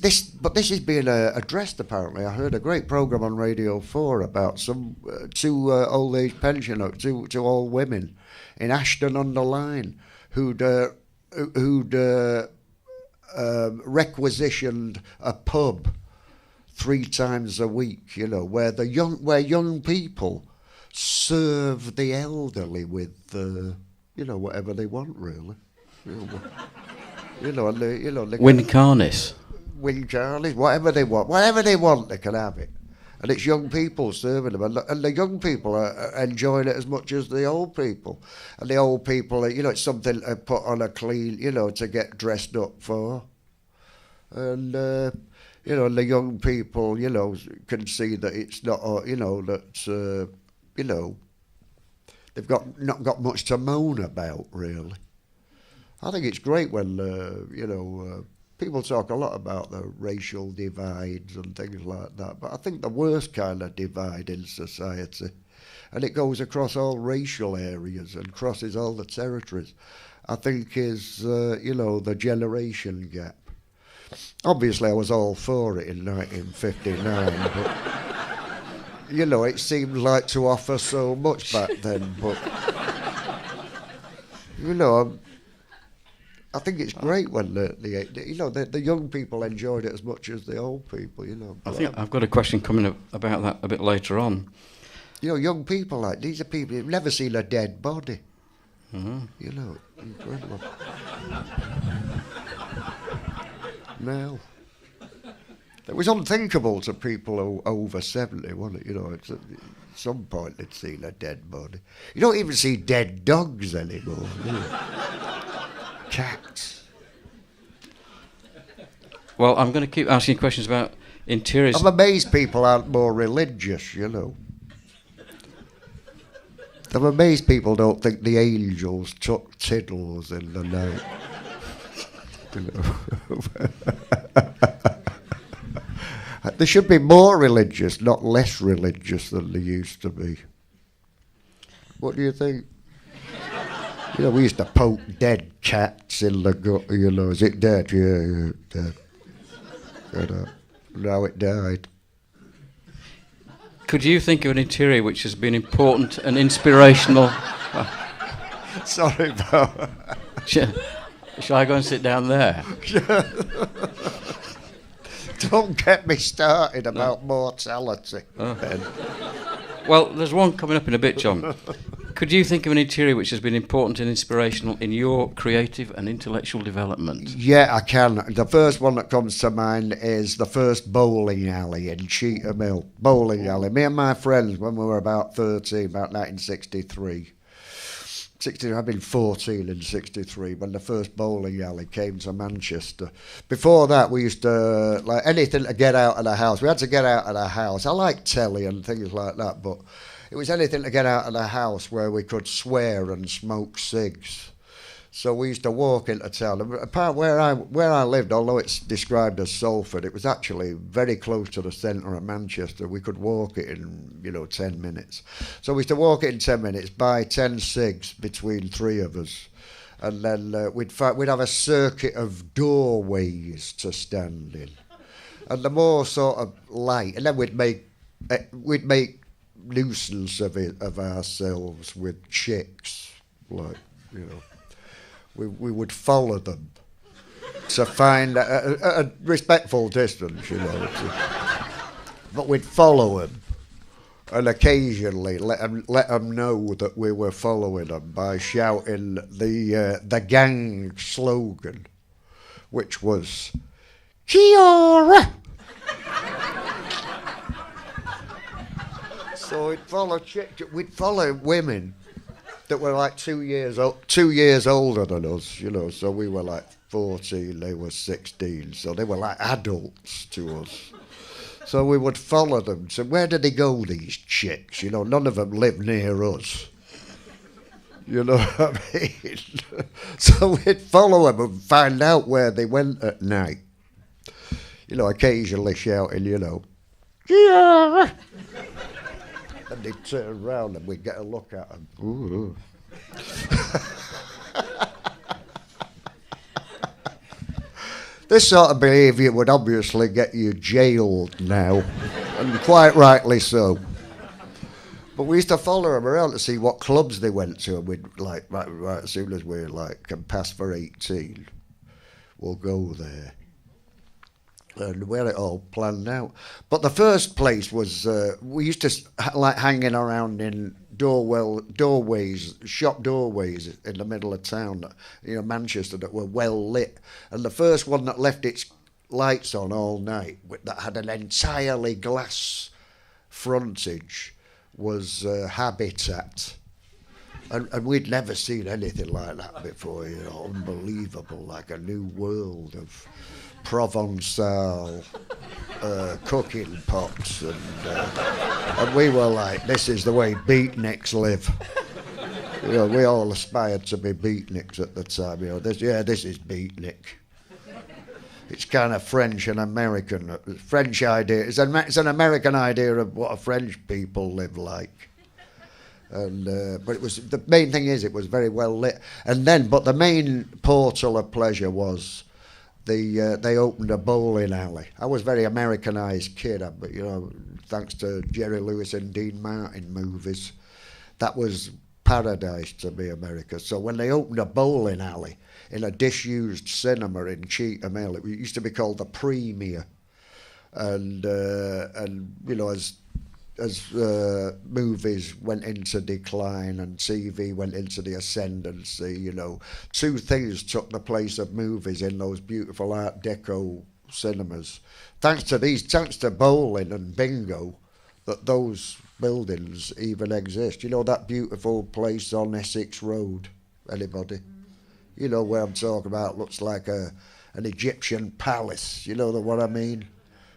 [SPEAKER 2] being addressed apparently. I heard a great programme on Radio 4 about some two old age pensioners, two old women in Ashton-under-Lyne who'd requisitioned a pub 3 times a week, where young people serve the elderly with whatever they want really.
[SPEAKER 1] Wincarnis.
[SPEAKER 2] Wincarnis, whatever they want, they can have it. And it's young people serving them, and the young people are enjoying it as much as the old people. And the old people, it's something to put on a clean, to get dressed up for. And, the young people, can see that it's not, they've not got much to moan about, really. I think it's great when, people talk a lot about the racial divides and things like that, but I think the worst kind of divide in society, and it goes across all racial areas and crosses all the territories, I think is, the generation gap. Obviously, I was all for it in 1959, but, it seemed like to offer so much back then, but, I think it's great when the young people enjoyed it as much as the old people,
[SPEAKER 1] I think I've got a question coming up about that a bit later on.
[SPEAKER 2] Young people these are people who've never seen a dead body.
[SPEAKER 1] Mm-hmm.
[SPEAKER 2] Incredible. No. It was unthinkable to people over 70, wasn't it? At some point they'd seen a dead body. You don't even see dead dogs anymore, do you? Cats.
[SPEAKER 1] Well, I'm going to keep asking questions about interiors.
[SPEAKER 2] I'm amazed people aren't more religious, you know. I'm amazed people don't think the angels took tiddles in the night. You know. They should be more religious, not less religious than they used to be. What do you think? You know, we used to poke dead cats in the gut, you know. Is it dead? Yeah, dead. You know, now it died.
[SPEAKER 1] Could you think of an interior which has been important and inspirational?
[SPEAKER 2] Sorry, Bo.
[SPEAKER 1] Shall I go and sit down there?
[SPEAKER 2] Don't get me started about mortality. Ben.
[SPEAKER 1] Well, there's one coming up in a bit, John. Could you think of an interior which has been important and inspirational in your creative and intellectual development?
[SPEAKER 2] Yeah, I can. The first one that comes to mind is the first bowling alley in Cheetham Mill. Bowling alley. Me and my friends, when we were about 13, about 1963. I've been 14 in 63 when the first bowling alley came to Manchester. Before that, we used to, like, anything to get out of the house. We had to get out of the house. I like telly and things like that, but it was anything to get out of the house where we could swear and smoke cigs. So we used to walk into town. Apart where I lived, although it's described as Salford, it was actually very close to the centre of Manchester. We could walk it in, 10 minutes. So we used to walk it in 10 minutes, buy 10 cigs between three of us, and then we'd have a circuit of doorways to stand in, and the more sort of light, and then we'd make nuisance of ourselves with chicks, like, We would follow them to find a respectful distance, but we'd follow them, and occasionally let them know that we were following them by shouting the gang slogan, which was "Kia ora." So we'd follow women that were like 2 years older than us, so we were like 14, they were 16, so they were like adults to us. So we would follow them. So where did they go, these chicks? None of them lived near us. You know what I mean? So we'd follow them and find out where they went at night. Occasionally shouting, "Yeah!" And they'd turn around and we'd get a look at them. Ooh. This sort of behaviour would obviously get you jailed now, and quite rightly so. But we used to follow them around to see what clubs they went to, and we'd right as soon as we can pass for 18, we'll go there. And we had it all planned out. But the first place was, we used to like hanging around in doorways, shop doorways in the middle of town, Manchester, that were well lit. And the first one that left its lights on all night, that had an entirely glass frontage, was Habitat. And we'd never seen anything like that before, unbelievable, like a new world of Provençal cooking pots, and we were like, this is the way beatniks live. We all aspired to be beatniks at the time. This is beatnik. It's kind of French and American. French idea. It's an American idea of what a French people live like. And but it was, the main thing is, it was very well lit. But the main portal of pleasure was they opened a bowling alley. I was a very Americanised kid, but thanks to Jerry Lewis and Dean Martin movies, that was paradise to me, America. So when they opened a bowling alley in a disused cinema in Cheetham Hill, it used to be called the Premier, and as movies went into decline and TV went into the ascendancy, two things took the place of movies in those beautiful Art Deco cinemas. Thanks to bowling and bingo, that those buildings even exist. You know that beautiful place on Essex Road? Anybody? You know where I'm talking about. Looks like an Egyptian palace. You know what I mean?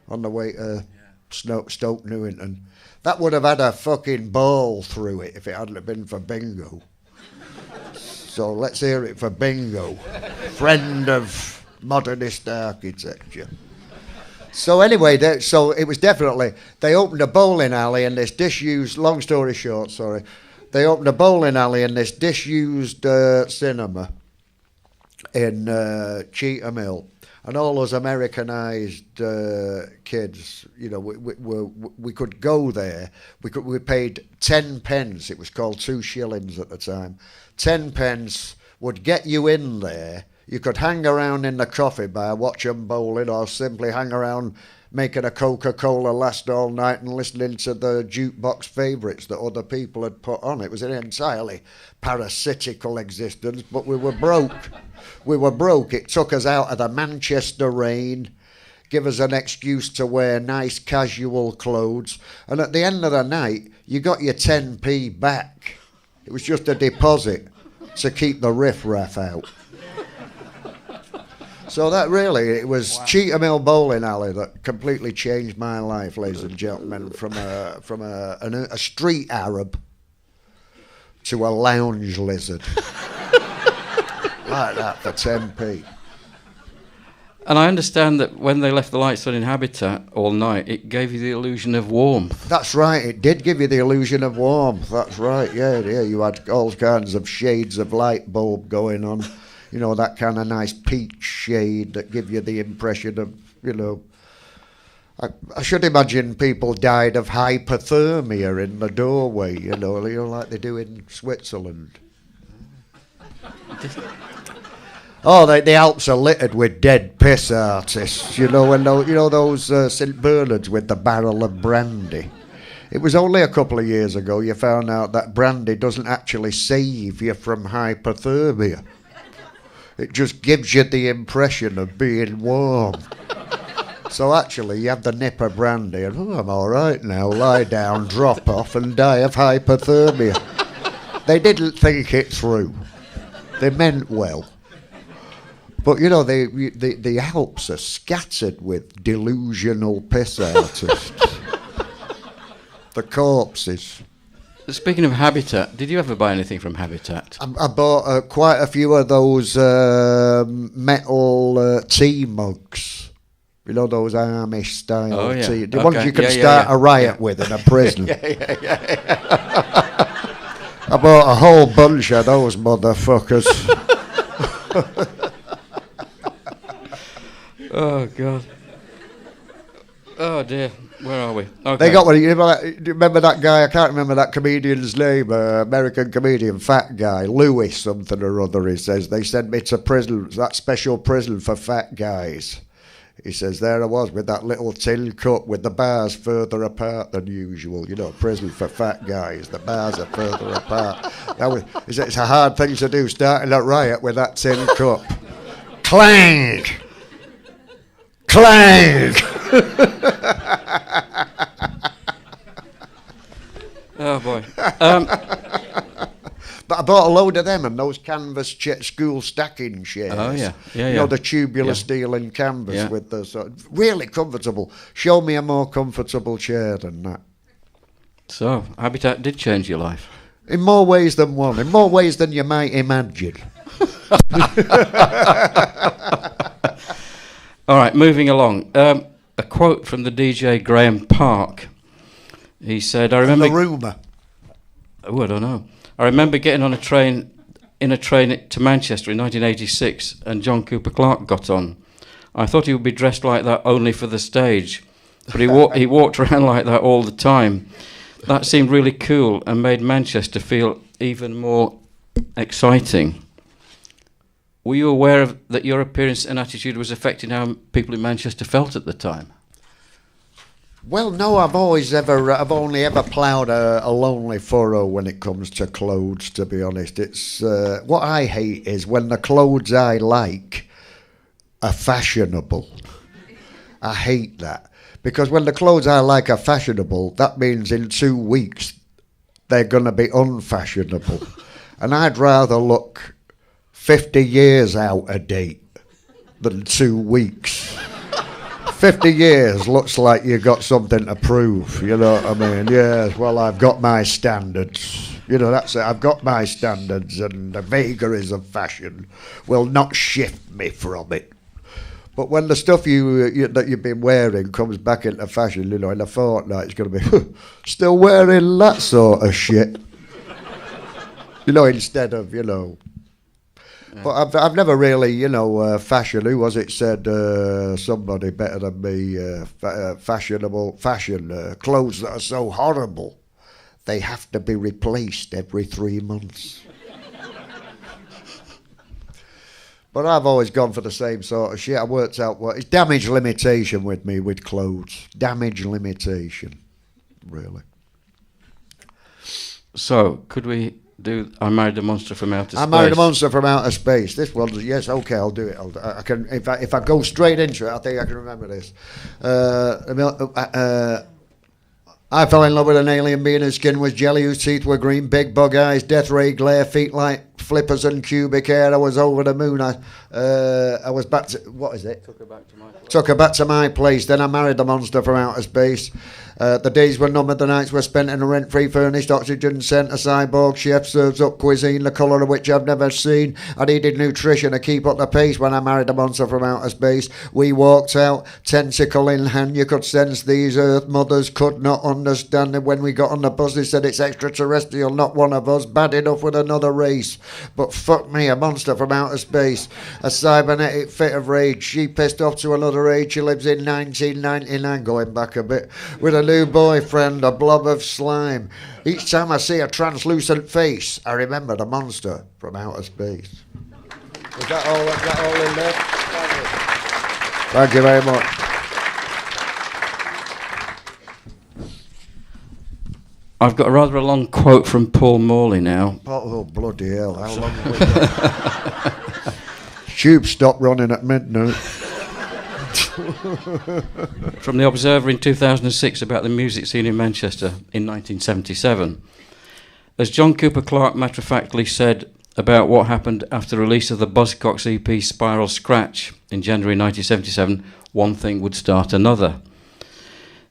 [SPEAKER 2] On the way to Stoke Newington. That would have had a fucking ball through it if it hadn't been for Bingo. So let's hear it for Bingo, friend of modernist architecture. So anyway, so it was definitely, they opened a bowling alley in this disused, long story short, sorry, they opened a bowling alley in this disused cinema in Cheetham Hill. And all those Americanised kids, you know, we could go there. We paid 10 pence. It was called 2 shillings at the time. 10 pence would get you in there. You could hang around in the coffee bar, watch them bowling, or simply hang around making a Coca-Cola last all night and listening to the jukebox favourites that other people had put on. It was an entirely parasitical existence, but we were broke. We were broke. It took us out of the Manchester rain, give us an excuse to wear nice casual clothes, and at the end of the night, you got your 10p back. It was just a deposit to keep the riff-raff out. So that really, it was Cheetham Hill Bowling Alley that completely changed my life, ladies and gentlemen, from a street Arab to a lounge lizard. Like that for 10p.
[SPEAKER 1] And I understand that when they left the lights on in Habitat all night, it gave you the illusion of warmth.
[SPEAKER 2] That's right, it did give you the illusion of warmth. That's right, yeah, you had all kinds of shades of light bulb going on. You know, that kind of nice peach shade that give you the impression of, you know... I should imagine people died of hypothermia in the doorway, you know, like they do in Switzerland. Oh, the Alps are littered with dead piss artists, you know, and those St Bernards with the barrel of brandy. It was only a couple of years ago you found out that brandy doesn't actually save you from hypothermia. It just gives you the impression of being warm. So actually, you have the nip of brandy and, oh, I'm all right now, lie down, drop off and die of hypothermia. They didn't think it through. They meant well. But, you know, the Alps are scattered with delusional piss artists. The corpses.
[SPEAKER 1] Speaking of Habitat, did you ever buy anything from Habitat?
[SPEAKER 2] I bought quite a few of those metal tea mugs. You know, those Amish style tea. The ones you can start a riot with in a prison. I bought a whole bunch of those motherfuckers.
[SPEAKER 1] Oh, God. Oh, dear. Where are we? Okay.
[SPEAKER 2] They got one. Do you remember that guy? I can't remember that comedian's name. American comedian, fat guy, Louis something or other. He says they sent me to prison, that special prison for fat guys. He says there I was with that little tin cup with the bars further apart than usual. You know, prison for fat guys. The bars are further apart. It's a hard thing to do, starting a riot with that tin cup. Clang! Clang!
[SPEAKER 1] Oh, boy.
[SPEAKER 2] But I bought a load of them and those canvas school stacking chairs.
[SPEAKER 1] Oh, yeah.
[SPEAKER 2] You know, the tubular steel and canvas with the sort of, really comfortable. Show me a more comfortable chair than that. So,
[SPEAKER 1] Habitat did change your life?
[SPEAKER 2] In more ways than one. In more ways than you might imagine.
[SPEAKER 1] All right, moving along. A quote from the DJ Graham Park. He said, I remember...
[SPEAKER 2] The rumour.
[SPEAKER 1] Oh, I don't know. I remember getting on a train to Manchester in 1986, and John Cooper Clarke got on. I thought he would be dressed like that only for the stage, but he walked around like that all the time. That seemed really cool and made Manchester feel even more exciting. Were you aware that your appearance and attitude was affecting how people in Manchester felt at the time?
[SPEAKER 2] Well, no, I've only ever ploughed a lonely furrow when it comes to clothes, to be honest. It's what I hate is when the clothes I like are fashionable. I hate that. Because when the clothes I like are fashionable, that means in 2 weeks they're going to be unfashionable. And I'd rather look 50 years out of date than 2 weeks. 50 years looks like you got something to prove, you know what I mean? Yes, well, I've got my standards. You know, that's it. I've got my standards, and the vagaries of fashion will not shift me from it. But when the stuff that you've been wearing comes back into fashion, you know, in a fortnight, it's going to be still wearing that sort of shit. You know, instead of, you know. Yeah. But I've never really, you know, fashion. Who was it said? Somebody better than me. Fashionable fashion clothes that are so horrible, they have to be replaced every 3 months. But I've always gone for the same sort of shit. I worked out it's damage limitation with me with clothes. Damage limitation, really.
[SPEAKER 1] So, could we do I Married a Monster from Outer Space?
[SPEAKER 2] I Married a Monster from Outer Space. This one, yes, okay, I'll do it. I can. If I go straight into it, I think I can remember this. I fell in love with an alien being whose skin was jelly, whose teeth were green, big bug eyes, death ray glare, feet like flippers and cubic hair. I was over the moon. I was back to, what is it?
[SPEAKER 1] Took her back to my place.
[SPEAKER 2] Took her back to my place. Then I married the monster from outer space. The days were numbered, the nights were spent in a rent-free furnished oxygen centre. Cyborg chef serves up cuisine, the colour of which I've never seen. I needed nutrition to keep up the pace when I married the monster from outer space. We walked out, tentacle in hand. You could sense these earth mothers could not understand. And when we got on the bus, they said it's extraterrestrial, not one of us. Bad enough with another race. But fuck me, a monster from outer space. A cybernetic fit of rage. She pissed off to another age. She lives in 1999, going back a bit, with a new boyfriend, a blob of slime. Each time I see a translucent face, I remember the monster from outer space. Is that all in there? Thank you very much.
[SPEAKER 1] I've got a rather long quote from Paul Morley now.
[SPEAKER 2] Oh, bloody hell. How long was that? Tube stopped running at midnight.
[SPEAKER 1] From the Observer in 2006 about the music scene in Manchester in 1977. As John Cooper Clarke matter-of-factly said about what happened after the release of the Buzzcocks EP Spiral Scratch in January 1977, one thing would start another.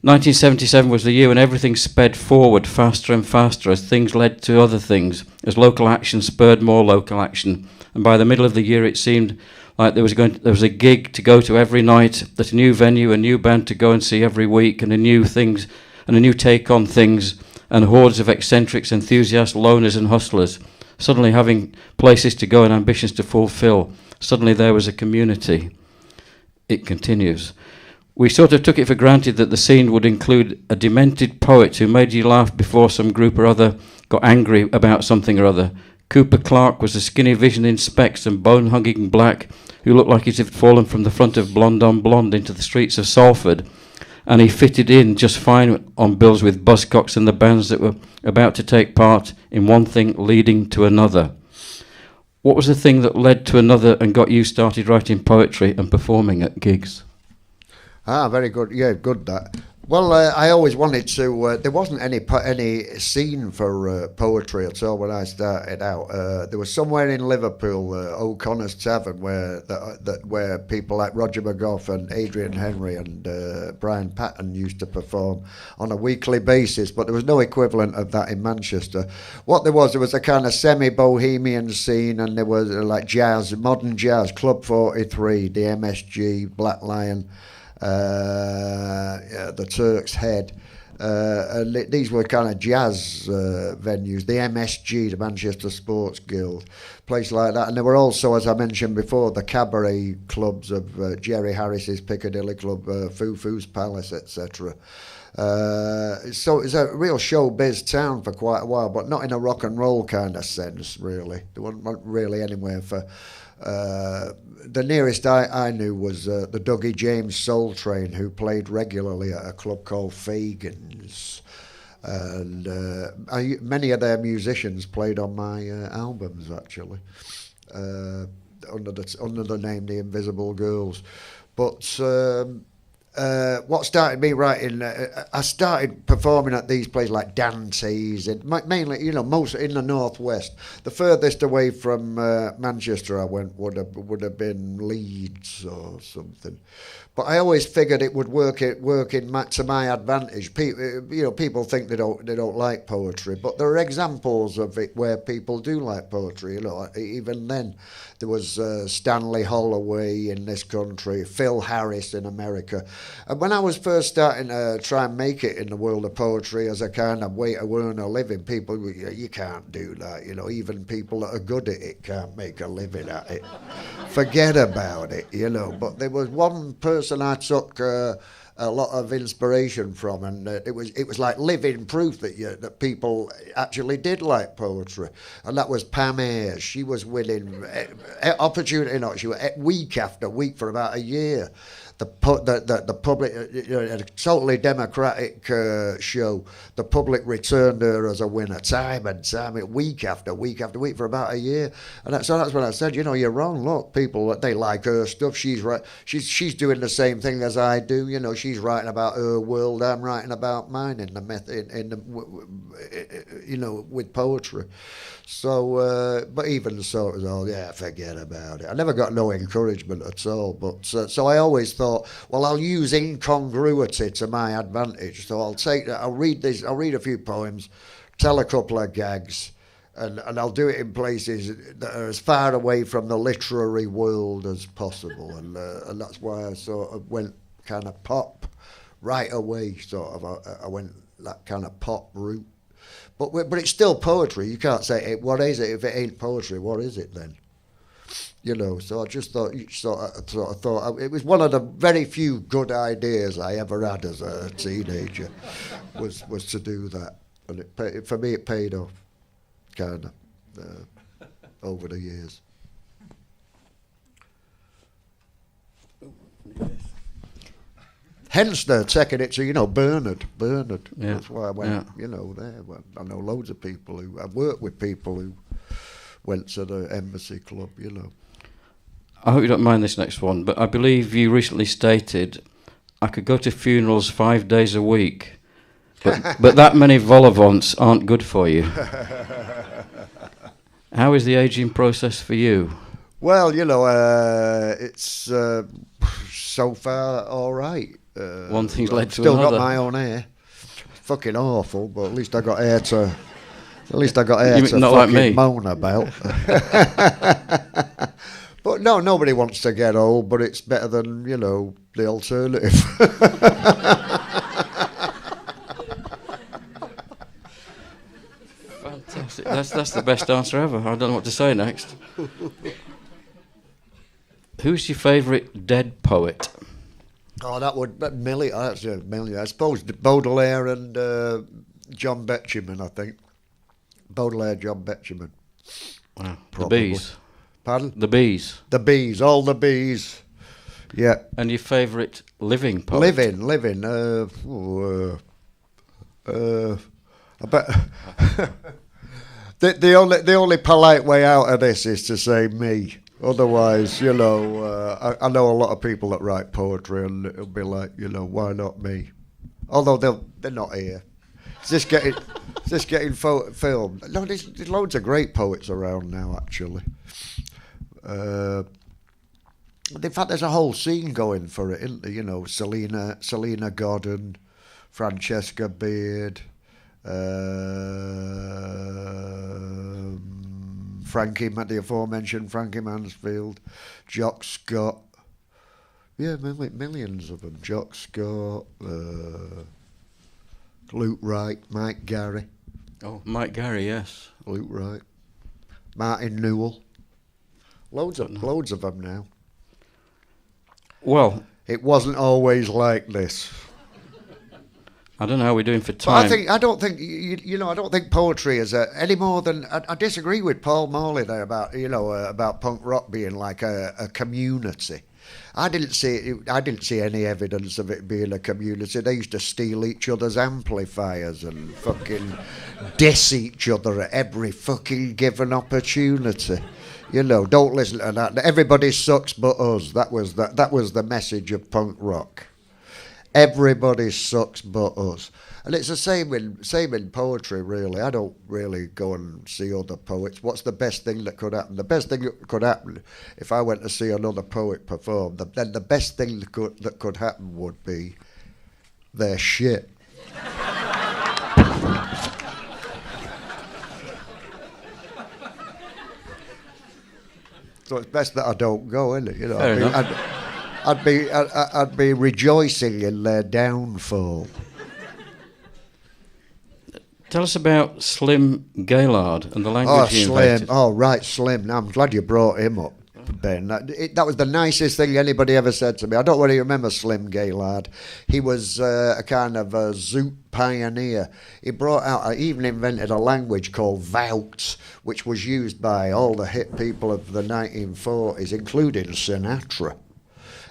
[SPEAKER 1] 1977 was the year when everything sped forward faster and faster as things led to other things, as local action spurred more local action, and by the middle of the year it seemed like there was a gig to go to every night, that a new venue, a new band to go and see every week, and a new things, and a new take on things, and hordes of eccentrics, enthusiasts, loners and hustlers, suddenly having places to go and ambitions to fulfill. Suddenly there was a community. It continues. We sort of took it for granted that the scene would include a demented poet who made you laugh before some group or other got angry about something or other. Cooper Clarke was a skinny vision in specs and bone-hugging black who looked like he'd fallen from the front of Blonde on Blonde into the streets of Salford, and he fitted in just fine on bills with Buzzcocks and the bands that were about to take part in one thing leading to another. What was the thing that led to another and got you started writing poetry and performing at gigs?
[SPEAKER 2] Very good. Yeah, good that. Well, I always wanted to. There wasn't any scene for poetry at all when I started out. There was somewhere in Liverpool, O'Connor's Tavern, where people like Roger McGough and Adrian Henry and Brian Patton used to perform on a weekly basis. But there was no equivalent of that in Manchester. What there was a kind of semi-bohemian scene, and there was like jazz, modern jazz, Club 43, the MSG, Black Lion. The Turk's Head, and these were kind of jazz venues. The MSG, the Manchester Sports Guild, place like that. And there were also, as I mentioned before, the cabaret clubs of Jerry Harris's Piccadilly Club, Fufu's Palace, etc. So it was a real showbiz town for quite a while, but not in a rock and roll kind of sense, really. There wasn't really anywhere for... the nearest I knew was the Dougie James Soul Train, who played regularly at a club called Fagan's, and many of their musicians played on my albums actually, under the name The Invisible Girls. But what started me writing, I started performing at these places like Dante's, and mainly, most in the northwest. The furthest away from Manchester I went would have been Leeds or something. But I always figured it would work to my advantage. People think they don't like poetry, but there are examples of it where people do like poetry. Even then, there was Stanley Holloway in this country, Phil Harris in America. And when I was first starting to try and make it in the world of poetry as a kind of way to earn a living, people, you can't do that. Even people that are good at it can't make a living at it. Forget about it. But there was one person I took a lot of inspiration from, and it was like living proof that people actually did like poetry, and that was Pam Ayres. She was winning opportunity, she was week after week for about a year. The public, a totally democratic show. The public returned her as a winner time and time, week after week after week for about a year. And that's when I said, you're wrong. Look, people, they like her stuff. She's right. She's doing the same thing as I do. She's writing about her world. I'm writing about mine in the method, with poetry. So, but even so, it was all, forget about it. I never got no encouragement at all. But so I always thought, well, I'll use incongruity to my advantage. So I'll read a few poems, tell a couple of gags, and I'll do it in places that are as far away from the literary world as possible. And that's why I sort of went kind of pop right away. I went that kind of pop route. But it's still poetry. You can't say, what is it? If it ain't poetry, what is it then? So I just thought, thought it was one of the very few good ideas I ever had as a teenager, was to do that. And for me, it paid off, kind of, over the years. Hence they're taking it to, Bernard. Yeah. That's why I went, there. Well, I know loads of people I've worked with people who went to the Embassy Club,
[SPEAKER 1] I hope you don't mind this next one, but I believe you recently stated, I could go to funerals 5 days a week, but that many vol au vents aren't good for you. How is the ageing process for you?
[SPEAKER 2] Well, it's so far all right.
[SPEAKER 1] One thing's led to
[SPEAKER 2] still
[SPEAKER 1] another.
[SPEAKER 2] Got my own hair. Fucking awful, but at least I got hair to
[SPEAKER 1] Not
[SPEAKER 2] fucking
[SPEAKER 1] like me.
[SPEAKER 2] moan about. But no, nobody wants to get old, but it's better than, the alternative.
[SPEAKER 1] Fantastic. That's the best answer ever. I don't know what to say next. Who's your favourite dead poet?
[SPEAKER 2] Oh, that would Millie. I suppose Baudelaire and John Betjeman. I think Baudelaire, John Betjeman.
[SPEAKER 1] Wow. The
[SPEAKER 2] Probably.
[SPEAKER 1] Bees.
[SPEAKER 2] Pardon?
[SPEAKER 1] The Bees.
[SPEAKER 2] The Bees, all the Bees. Yeah.
[SPEAKER 1] And your favourite living poet?
[SPEAKER 2] Living. I bet the only polite way out of this is to say me. Otherwise, I know a lot of people that write poetry, and it'll be like, why not me? Although they're not here. It's just getting filmed. No, there's loads of great poets around now, actually. In fact, there's a whole scene going for it, isn't there? Selena Godden, Francesca Beard, the aforementioned Frankie Mansfield, Jock Scott. Yeah, millions of them. Jock Scott, Luke Wright, Mike Gary.
[SPEAKER 1] Oh, Mike Gary, yes.
[SPEAKER 2] Luke Wright, Martin Newell. Loads of them now.
[SPEAKER 1] Well,
[SPEAKER 2] it wasn't always like this.
[SPEAKER 1] I don't know how we're doing for time.
[SPEAKER 2] But I don't think poetry is any more than. I disagree with Paul Morley there about punk rock being like a community. I didn't see any evidence of it being a community. They used to steal each other's amplifiers and fucking diss each other at every fucking given opportunity. Don't listen to that. Everybody sucks but us. That was the message of punk rock. Everybody sucks but us. And it's the same in poetry, really. I don't really go and see other poets. What's the best thing that could happen? The best thing that could happen, if I went to see another poet perform, then the best thing that could happen would be their shit. So it's best that I don't go, isn't it? You know,
[SPEAKER 1] Fair enough.
[SPEAKER 2] I'd be rejoicing in their downfall.
[SPEAKER 1] Tell us about Slim Gaillard and the language he invented.
[SPEAKER 2] Oh, right, Slim. I'm glad you brought him up, Ben. That was the nicest thing anybody ever said to me. I don't really remember Slim Gaillard. He was a kind of a zoot pioneer. He even invented a language called Vouts, which was used by all the hip people of the 1940s, including Sinatra.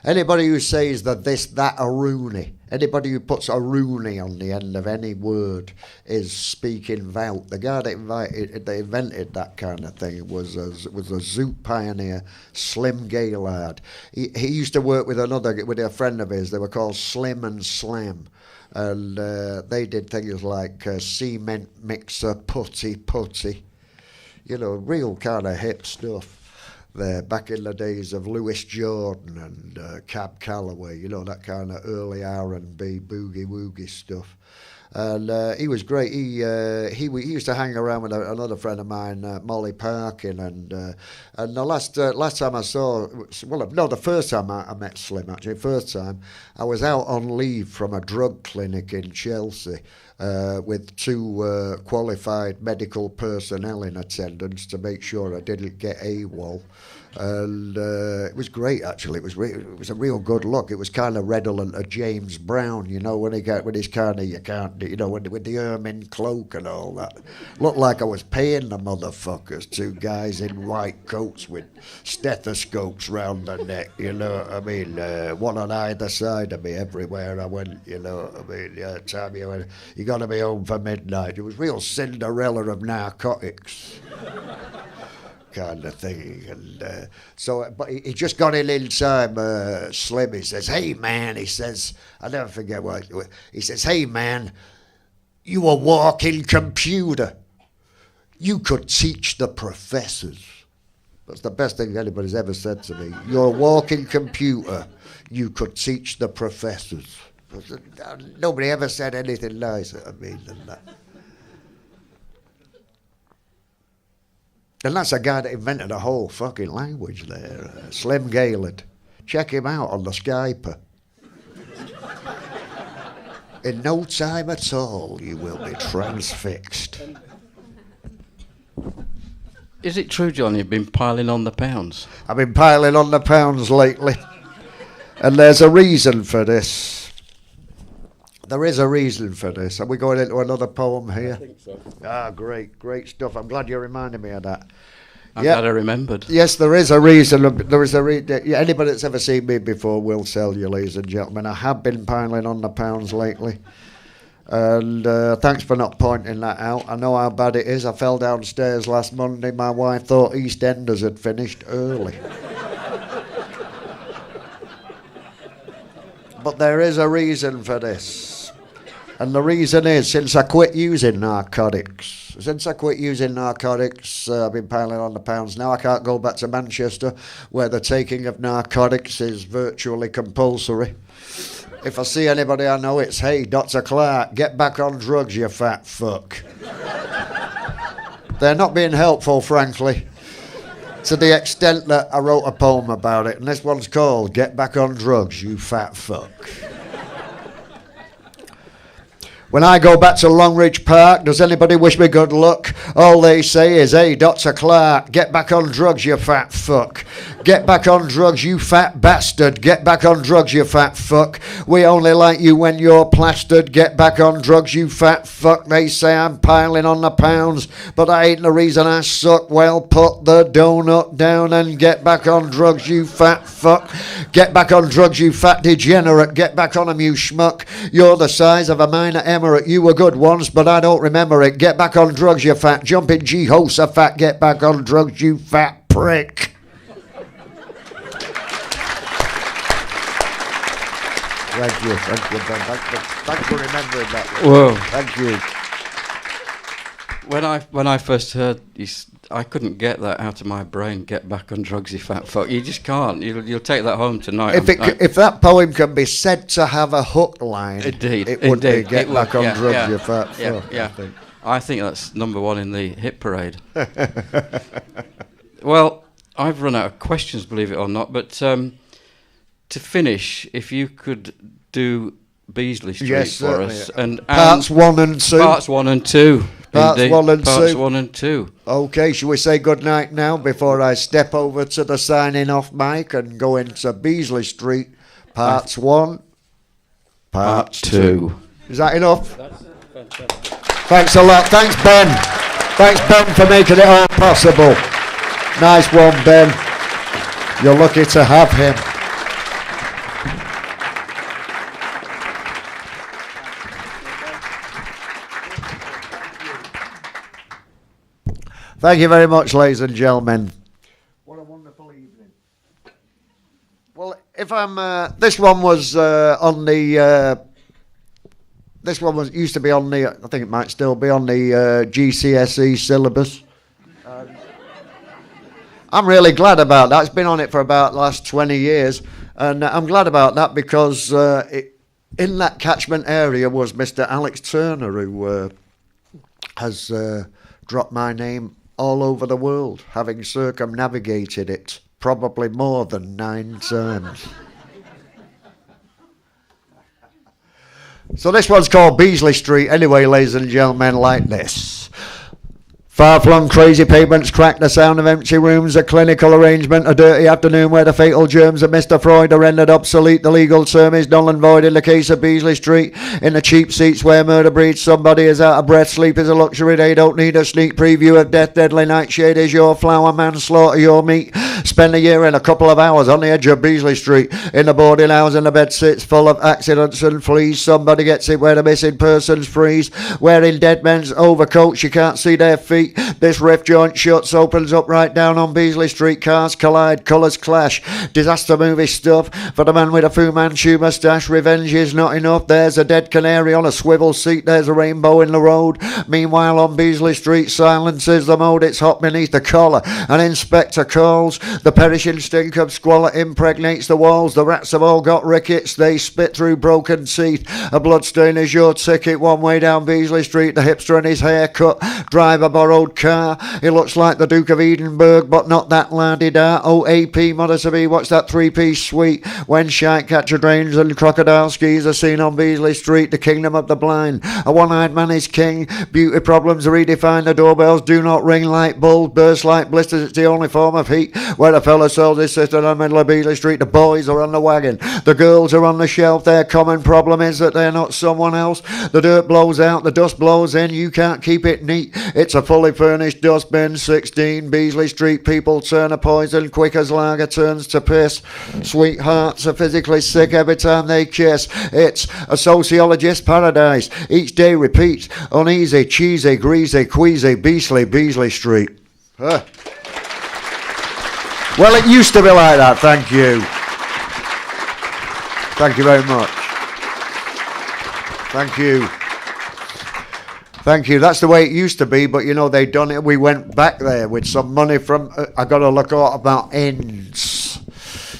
[SPEAKER 2] Anybody who says that this, that, a Rooney, anybody who puts a Rooney on the end of any word is speaking Vout. The guy that invented that kind of thing was a zoot pioneer, Slim Gaillard. He used to work with a friend of his. They were called Slim and Slam. And they did things like cement mixer, putty. You know, real kind of hip stuff. There, back in the days of Lewis Jordan and Cab Calloway, you know, that kind of early R&B boogie woogie stuff. And he was great. He used to hang around with another friend of mine, Molly Parkin, and the last time I saw, the first time I met Slim, actually, first time, I was out on leave from a drug clinic in Chelsea with two qualified medical personnel in attendance to make sure I didn't get AWOL. And it was great, actually. It was a real good look. It was kind of redolent of James Brown, you know, with his kind of, you can't, you know, with the ermine cloak and all that. Looked like I was paying the motherfuckers, two guys in white coats with stethoscopes round their neck, you know what I mean? One on either side of me everywhere I went, you know what I mean? Time you got to be home for midnight. It was real Cinderella of narcotics. Kind of thing, and but he just got in time. Slim, he says, "Hey man," he says, I never forget what he says. "Hey man, you a walking computer. You could teach the professors." That's the best thing anybody's ever said to me. "You're a walking computer. You could teach the professors." Nobody ever said anything nicer to me than that. And that's a guy that invented a whole fucking language there, Slim Gaillard. Check him out on the Skyper. In no time at all, you will be transfixed.
[SPEAKER 1] Is it true, John, you've been piling on the pounds?
[SPEAKER 2] I've been piling on the pounds lately. And there's a reason for this. There is a reason for this. Are we going into another poem here?
[SPEAKER 1] I think so.
[SPEAKER 2] Ah, great stuff. I'm glad you reminded me of that.
[SPEAKER 1] I'm glad I remembered.
[SPEAKER 2] Yes, there is a reason. Anybody that's ever seen me before will tell you, ladies and gentlemen, I have been piling on the pounds lately. And thanks for not pointing that out. I know how bad it is. I fell downstairs last Monday. My wife thought EastEnders had finished early. But there is a reason for this. And the reason is, since I quit using narcotics, I've been piling on the pounds. Now I can't go back to Manchester, where the taking of narcotics is virtually compulsory. If I see anybody I know, it's, "Hey, Dr Clarke, get back on drugs, you fat fuck." They're not being helpful, frankly, to the extent that I wrote a poem about it, and this one's called "Get Back on Drugs, You Fat Fuck." When I go back to Longridge Park, does anybody wish me good luck? All they say is, "Hey, Dr Clarke, get back on drugs, you fat fuck. Get back on drugs, you fat bastard. Get back on drugs, you fat fuck. We only like you when you're plastered. Get back on drugs, you fat fuck." They say I'm piling on the pounds, but that ain't the reason I suck. Well, put the donut down and get back on drugs, you fat fuck. Get back on drugs, you fat degenerate. Get back on them, you schmuck. You're the size of a minor emirate. You were good once, but I don't remember it. Get back on drugs, you fat jumping Jehoshaphat. Get back on drugs, you fat prick. Thank you, Ben. Thanks for remembering that.
[SPEAKER 1] Whoa.
[SPEAKER 2] Thank you.
[SPEAKER 1] When I first heard, I couldn't get that out of my brain. Get back on drugs, you fat fuck. You just can't. You'll take that home tonight.
[SPEAKER 2] If that poem can be said to have a hook line,
[SPEAKER 1] indeed,
[SPEAKER 2] it would be get
[SPEAKER 1] it
[SPEAKER 2] back
[SPEAKER 1] would,
[SPEAKER 2] on drugs, you fat fuck.
[SPEAKER 1] Yeah. I think that's number one in the hit parade. Well, I've run out of questions, believe it or not. But to finish, if you could do Beasley Street for us, and
[SPEAKER 2] parts 1 and 2.
[SPEAKER 1] Parts 1 and 2.
[SPEAKER 2] Parts
[SPEAKER 1] Indeed.
[SPEAKER 2] 1 and 2.
[SPEAKER 1] Parts 1 and 2.
[SPEAKER 2] Okay, shall we say good night now before I step over to the signing off mic and go into Beasley Street? Parts 1, Parts 2. Is that enough?
[SPEAKER 1] That's fantastic.
[SPEAKER 2] Thanks a lot. Thanks, Ben. Thanks, Ben, for making it all possible. Nice one, Ben. You're lucky to have him. Thank you very much, ladies and gentlemen. What a wonderful evening. Well, if I'm, this one was on the, this one was used to be on the, I think it might still be on the GCSE syllabus. I'm really glad about that. It's been on it for about the last 20 years, and I'm glad about that because in that catchment area was Mr. Alex Turner, who has dropped my name all over the world, having circumnavigated it probably more than 9 times. So this one's called Beasley Street anyway, ladies and gentlemen, like this. Far-flung crazy pavements crack the sound of empty rooms, a clinical arrangement, a dirty afternoon where the fatal germs of Mr. Freud are rendered obsolete. The legal term is null and void in the case of Beasley Street. In the cheap seats where murder breeds, somebody is out of breath. Sleep is a luxury, they don't need a sneak preview of death. Deadly nightshade is your flower, manslaughter your meat. Spend a year in a couple of hours on the edge of Beasley Street. In the boarding house and the bed sits full of accidents and fleas. Somebody gets it where the missing persons freeze. Wearing dead men's overcoats, you can't see their feet. This rift joint shuts, opens up right down on Beasley Street. Cars collide, colours clash. Disaster movie stuff for the man with a Fu Manchu moustache. Revenge is not enough. There's a dead canary on a swivel seat. There's a rainbow in the road. Meanwhile on Beasley Street, silence is the mode. It's hot beneath the collar. An inspector calls. The perishing stink of squalor impregnates the walls. The rats have all got rickets. They spit through broken teeth. A bloodstain is your ticket. One way down Beasley Street. The hipster and his haircut. Drive a borrowed car. He looks like the Duke of Edinburgh, but not that la-di-da. OAP, mother-to-be, what's that 3-piece suite? When shite catcher drains and crocodile skis are seen on Beasley Street, the kingdom of the blind. A one-eyed man is king. Beauty problems redefine. The doorbells do not ring. Light bulbs burst like blisters. It's the only form of heat. Where the fella sells his sister in the middle of Beasley Street, the boys are on the wagon. The girls are on the shelf. Their common problem is that they're not someone else. The dirt blows out. The dust blows in. You can't keep it neat. It's a fully furnished dustbin. 16 Beasley Street people turn a poison quick as lager turns to piss. Sweethearts are physically sick every time they kiss. It's a sociologist's paradise. Each day repeats. Uneasy, cheesy, greasy, queasy, beastly Beasley Street. Well, it used to be like that. Thank you. Thank you very much. Thank you. Thank you. That's the way it used to be, but you know, they done it. We went back there with some money from, I got to look out about ends.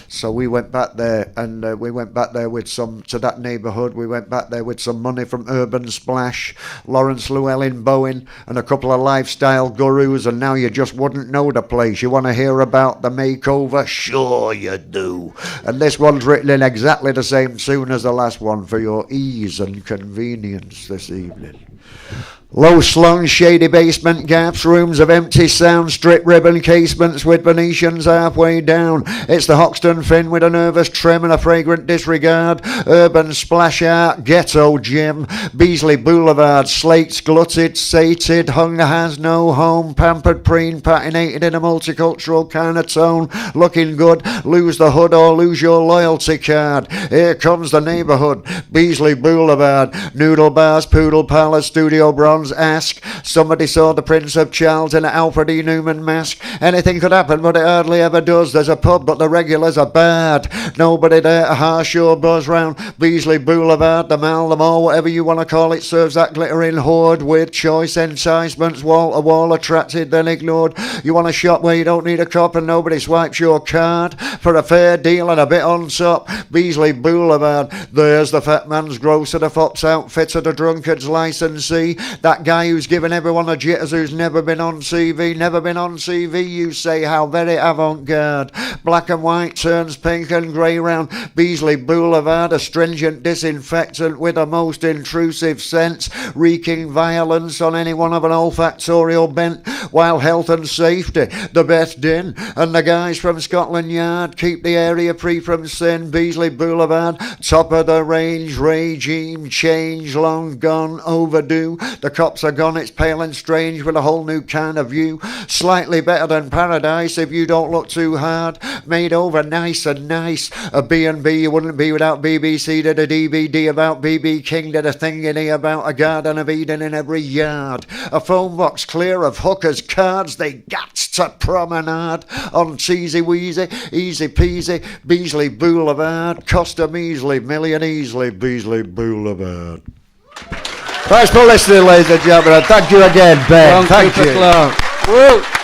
[SPEAKER 2] So we went back there, and we went back there with some, to that neighbourhood, we went back there with some money from Urban Splash, Lawrence Llewellyn Bowen, and a couple of lifestyle gurus, and now you just wouldn't know the place. You want to hear about the makeover? Sure you do. And this one's written in exactly the same tune as the last one for your ease and convenience this evening. Low-slung, shady basement gaps, rooms of empty sound, strip ribbon casements with Venetians halfway down. It's the Hoxton Finn with a nervous trim and a fragrant disregard. Urban splash art, ghetto gym, Beasley Boulevard, slates glutted, sated, hunger has no home, pampered preen, patinated in a multicultural kind of tone, looking good, lose the hood or lose your loyalty card. Here comes the neighbourhood, Beasley Boulevard, noodle bars, poodle palace, studio bronze, anyone's ask. Somebody saw the Prince of Charles in an Alfred E. Newman mask. Anything could happen, but it hardly ever does. There's a pub, but the regulars are bad. Nobody there to harsh your buzz round Beasley Boulevard, the Mall, the Mall, whatever you want to call it, serves that glittering hoard with choice enticements, wall to wall, attracted then ignored. You want a shop where you don't need a cop and nobody swipes your card for a fair deal and a bit on top. Beasley Boulevard, there's the fat man's grocer, the fox outfitter, the drunkard's licensee, that guy who's given everyone a jitters who's never been on CV. Never been on CV, you say, how very avant-garde. Black and white turns pink and grey round Beasley Boulevard, a stringent disinfectant with a most intrusive sense, wreaking violence on anyone of an olfactorial bent, while health and safety, the best din, and the guys from Scotland Yard keep the area free from sin. Beasley Boulevard, top of the range, regime change, long gone, overdue. The cops are gone, it's pale and strange with a whole new kind of view. Slightly better than paradise if you don't look too hard. Made over nice and nice. A B&B you wouldn't be without. BBC did a DVD about BB King, did a thingy about a Garden of Eden in every yard. A phone box clear of hookers' cards, they gats to promenade on Cheesy Wheezy, easy peasy, Beasley Boulevard, cost a measly million easily, Beasley Boulevard. Thanks for listening, ladies and gentlemen. Thank you again, Ben.
[SPEAKER 1] John
[SPEAKER 2] Thank
[SPEAKER 1] Cooper
[SPEAKER 2] you.
[SPEAKER 1] Clarke. Woo!